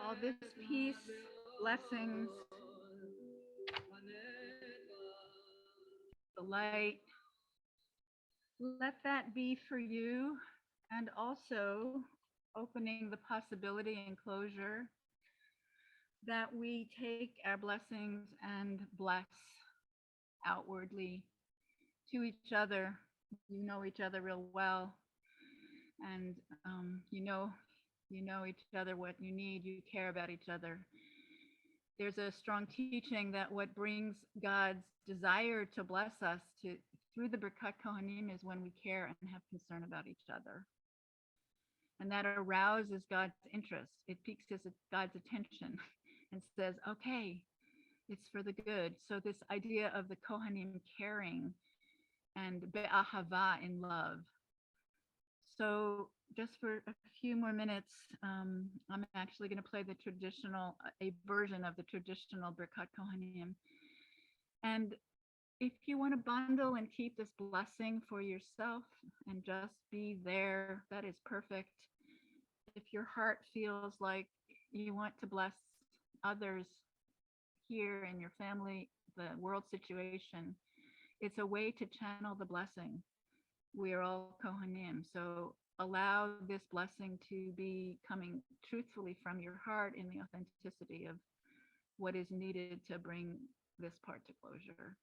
All this peace, blessings, the light, let that be for you, and also opening the possibility and closure that we take our blessings and bless outwardly to each other. You know each other real well, and you know each other what you need. You care about each other, there's a strong teaching that what brings God's desire to bless us to through the Birkat Kohanim is when we care and have concern about each other. And that arouses God's interest. It piques God's attention and says, okay, it's for the good. So this idea of the Kohanim caring and be'ahava, in love. So just for a few more minutes, I'm actually going to play a version of the traditional Birkat Kohanim. And if you want to bundle and keep this blessing for yourself and just be there, that is perfect. If your heart feels like you want to bless others here in your family, the world situation, it's a way to channel the blessing. We are all Kohanim, so allow this blessing to be coming truthfully from your heart in the authenticity of what is needed to bring this part to closure.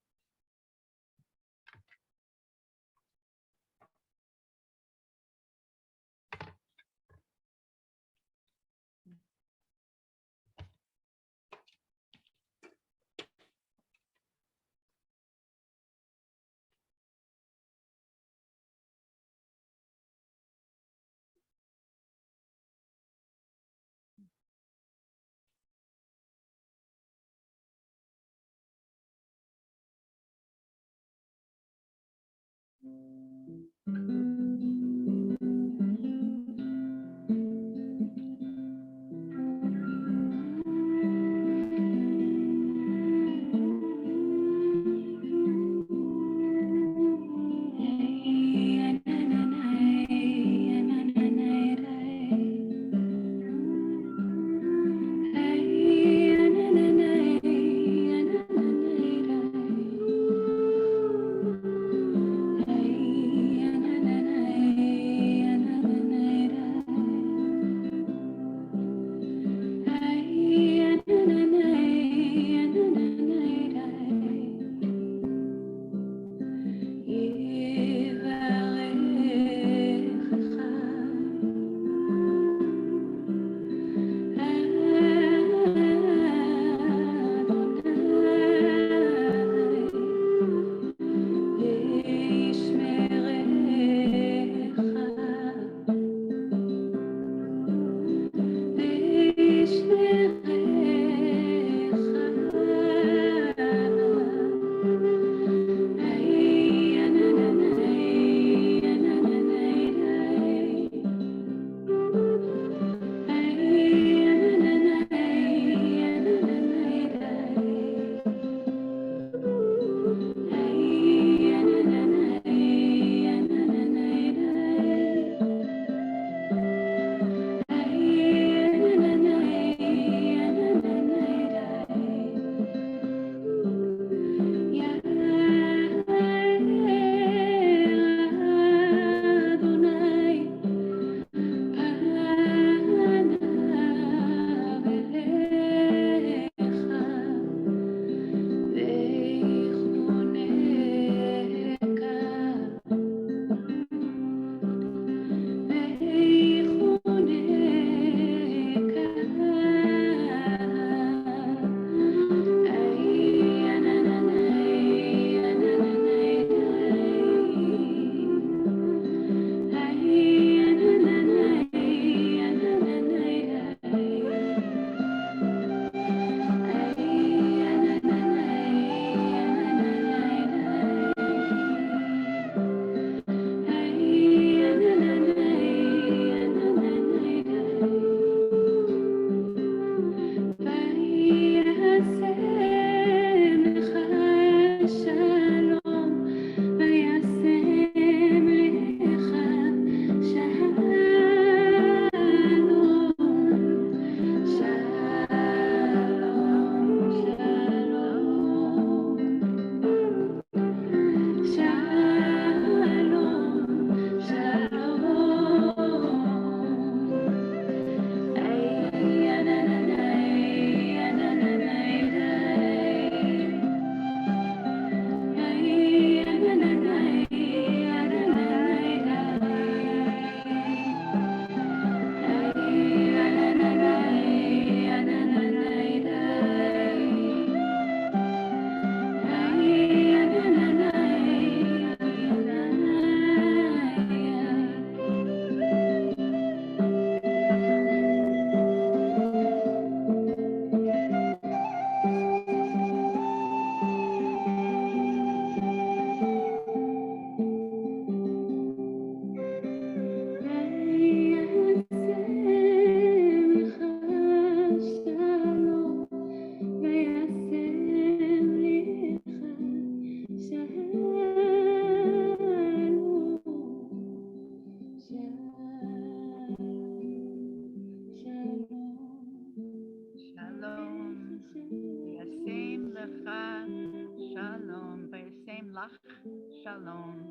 Shalom.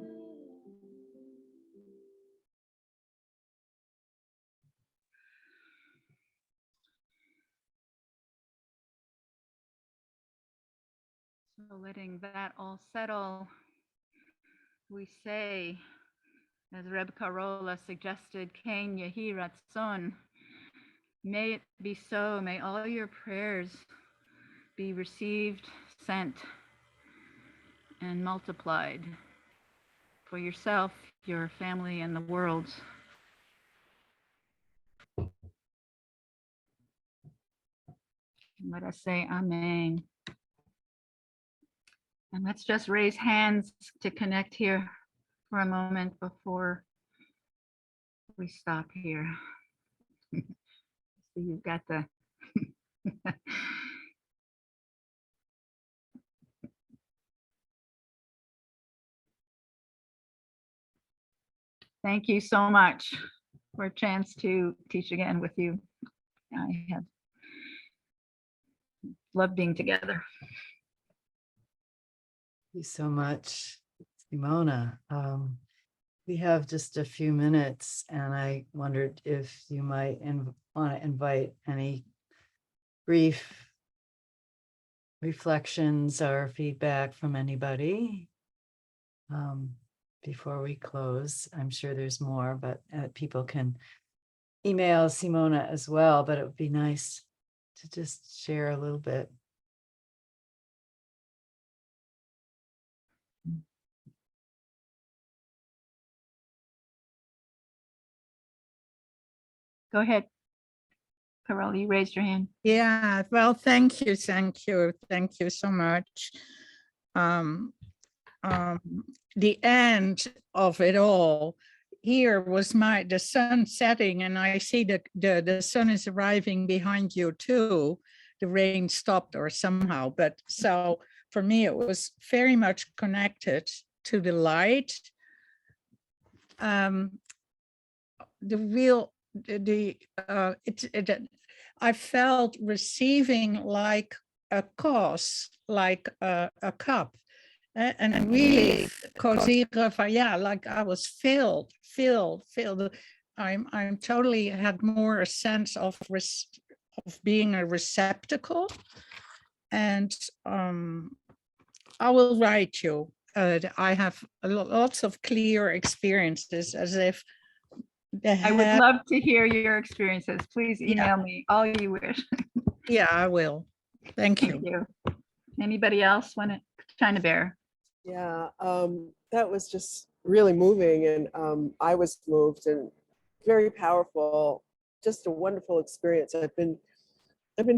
So letting that all settle, we say, as Reb Karola suggested, Ken Yehi Ratzon, may it be so, may all your prayers be received, sent, and multiplied for yourself, your family, and the world. Let us say Amen. And let's just raise hands to connect here for a moment before we stop here. So you've got the thank you so much for a chance to teach again with you. I have loved being together. Thank you so much, Simona. We have just a few minutes, and I wondered if you might want to invite any brief reflections or feedback from anybody before we close. I'm sure there's more, but people can email Simona as well, but it would be nice to just share a little bit. Go ahead. Carol, you raised your hand. Yeah, well, thank you so much. The end of it all here was the sun setting, and I see the sun is arriving behind you too. The rain stopped or somehow, but so for me it was very much connected to the light. I felt receiving like a cause, like a cup. And really, like I was filled. I'm totally had more a sense of being a receptacle. And I will write you. I have lots of clear experiences, as if I would love to hear your experiences. Please email me all you wish. Yeah, I will. Thank you. Thank you. Anybody else want to chime in bear? Yeah, that was just really moving, and I was moved and very powerful. Just a wonderful experience. I've been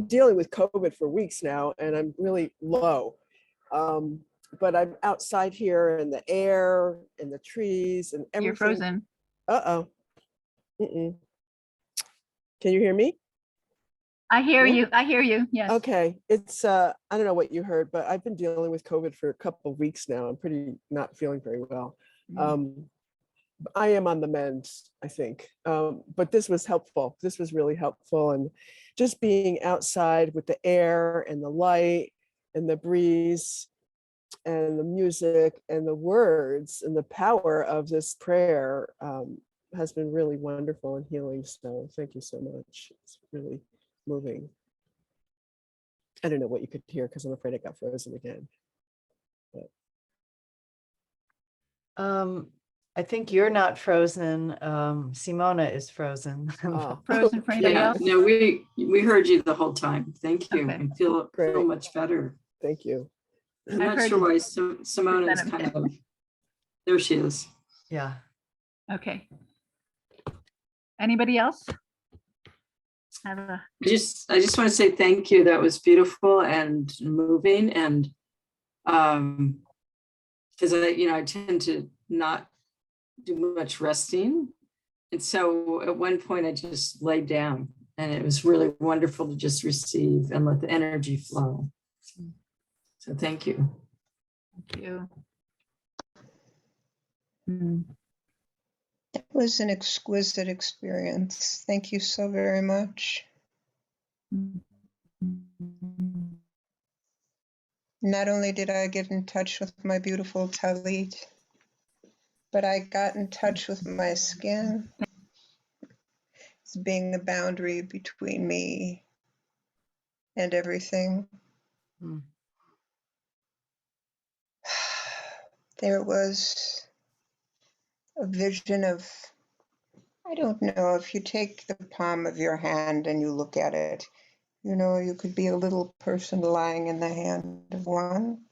dealing with COVID for weeks now, and I'm really low. But I'm outside here in the air, in the trees, and everything. You're frozen. Uh-oh. Mm-mm. Can you hear me? I hear Yeah. you. I hear you. Yes. Okay. It's I don't know what you heard, but I've been dealing with COVID for a couple of weeks now. I'm pretty not feeling very well. I am on the mend, I think. But this was helpful. This was really helpful. And just being outside with the air and the light and the breeze and the music and the words and the power of this prayer has been really wonderful and healing. So thank you so much. It's really moving. I don't know what you could hear because I'm afraid I got frozen again. But. I think you're not frozen. Simona is frozen. Oh, Frozen for anybody Yeah, else? no, we heard you the whole time. Thank you. Okay. I feel Great. much better. Thank you. I'm I've not heard sure you. why Simona is kind of, there she is. Yeah. Okay. Anybody else? Have a I just want to say thank you. That was beautiful and moving, and because I tend to not do much resting, and so at one point I just laid down, and it was really wonderful to just receive and let the energy flow. So thank you. thank you. It was an exquisite experience. Thank you so very much. Not only did I get in touch with my beautiful Talit, but I got in touch with my skin as being the boundary between me and everything. Mm. There was a vision of, I don't know, if you take the palm of your hand and you look at it, you know, you could be a little person lying in the hand of one.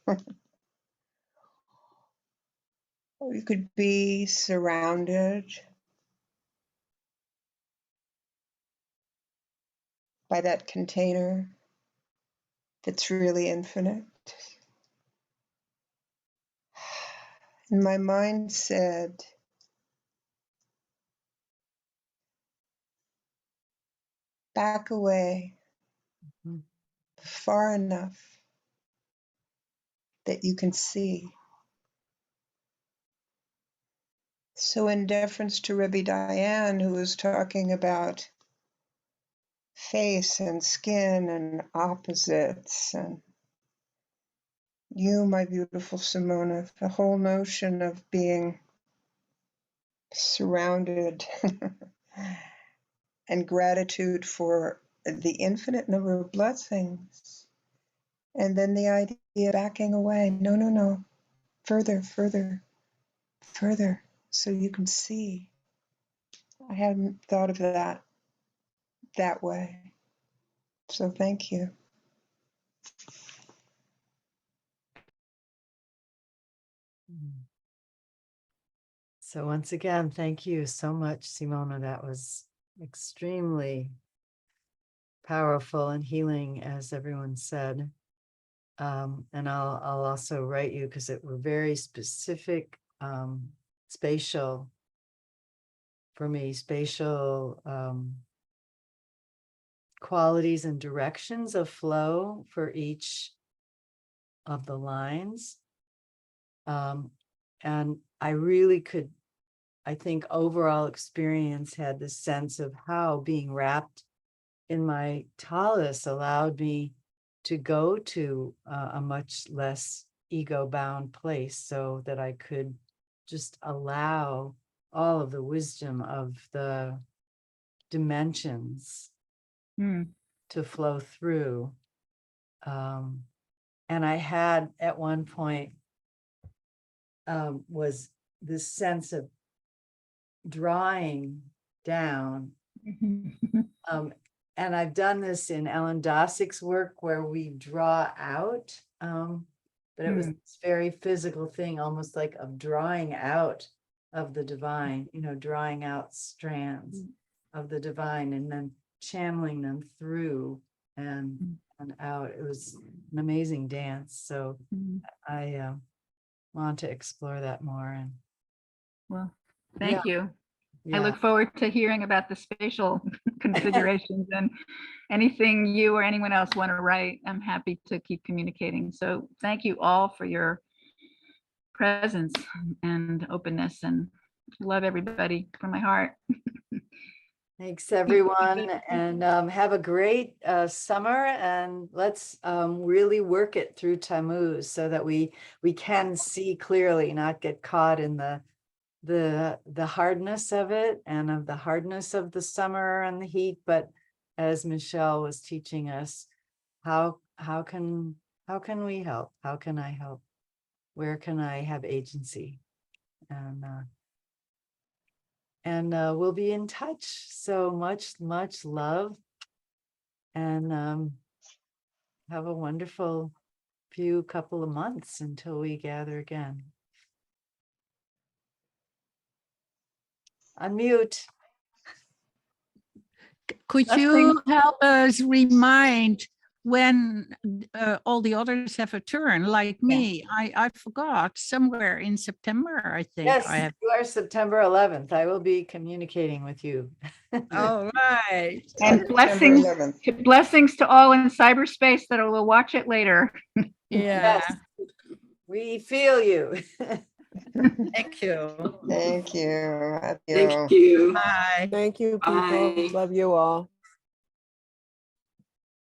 Or you could be surrounded by that container that's really infinite. And my mind said, back away Mhm. far enough that you can see. So in deference to Rebbe Diane, who was talking about face and skin and opposites, and you, my beautiful Simona, the whole notion of being surrounded and gratitude for the infinite number of blessings. And then the idea of backing away. No, no, no. Further, further, further, so you can see. I hadn't thought of that way. So thank you. Mm. So once again, thank you so much, Simona. That was extremely powerful and healing, as everyone said. And I'll also write you, because it were very specific, spatial for me, spatial qualities and directions of flow for each of the lines. And I really could, I think overall experience had this sense of how being wrapped in my talus allowed me to go to a much less ego-bound place, so that I could just allow all of the wisdom of the dimensions Hmm. to flow through. And I had at one point was this sense of drawing down. And I've done this in Ellen Dossick's work, where we draw out, but it was this very physical thing, almost like of drawing out of the divine, drawing out strands of the divine and then channeling them through and out. It was an amazing dance. So I want to explore that more. And Well, thank you. I yeah. look forward to hearing about the spatial configurations, and anything you or anyone else want to write, I'm happy to keep communicating. So thank you all for your presence and openness, and love everybody from my heart. Thanks, everyone, and have a great summer, and let's really work it through Tammuz, so that we can see clearly, not get caught in the hardness of it and of the hardness of the summer and the heat. But as Michelle was teaching us, how can we help? How can I help? Where can I have agency? And we'll be in touch. So much love, and have a wonderful couple of months until we gather again. Unmute. Could you help us remind when all the others have a turn, like me? I forgot, somewhere in September, I think. Yes, you are September 11th. I will be communicating with you. All right. And blessings to all in cyberspace that will watch it later. Yeah. Yes, we feel you. Thank you. Thank you. Thank you. Bye. Thank you, people. Bye. Love you all.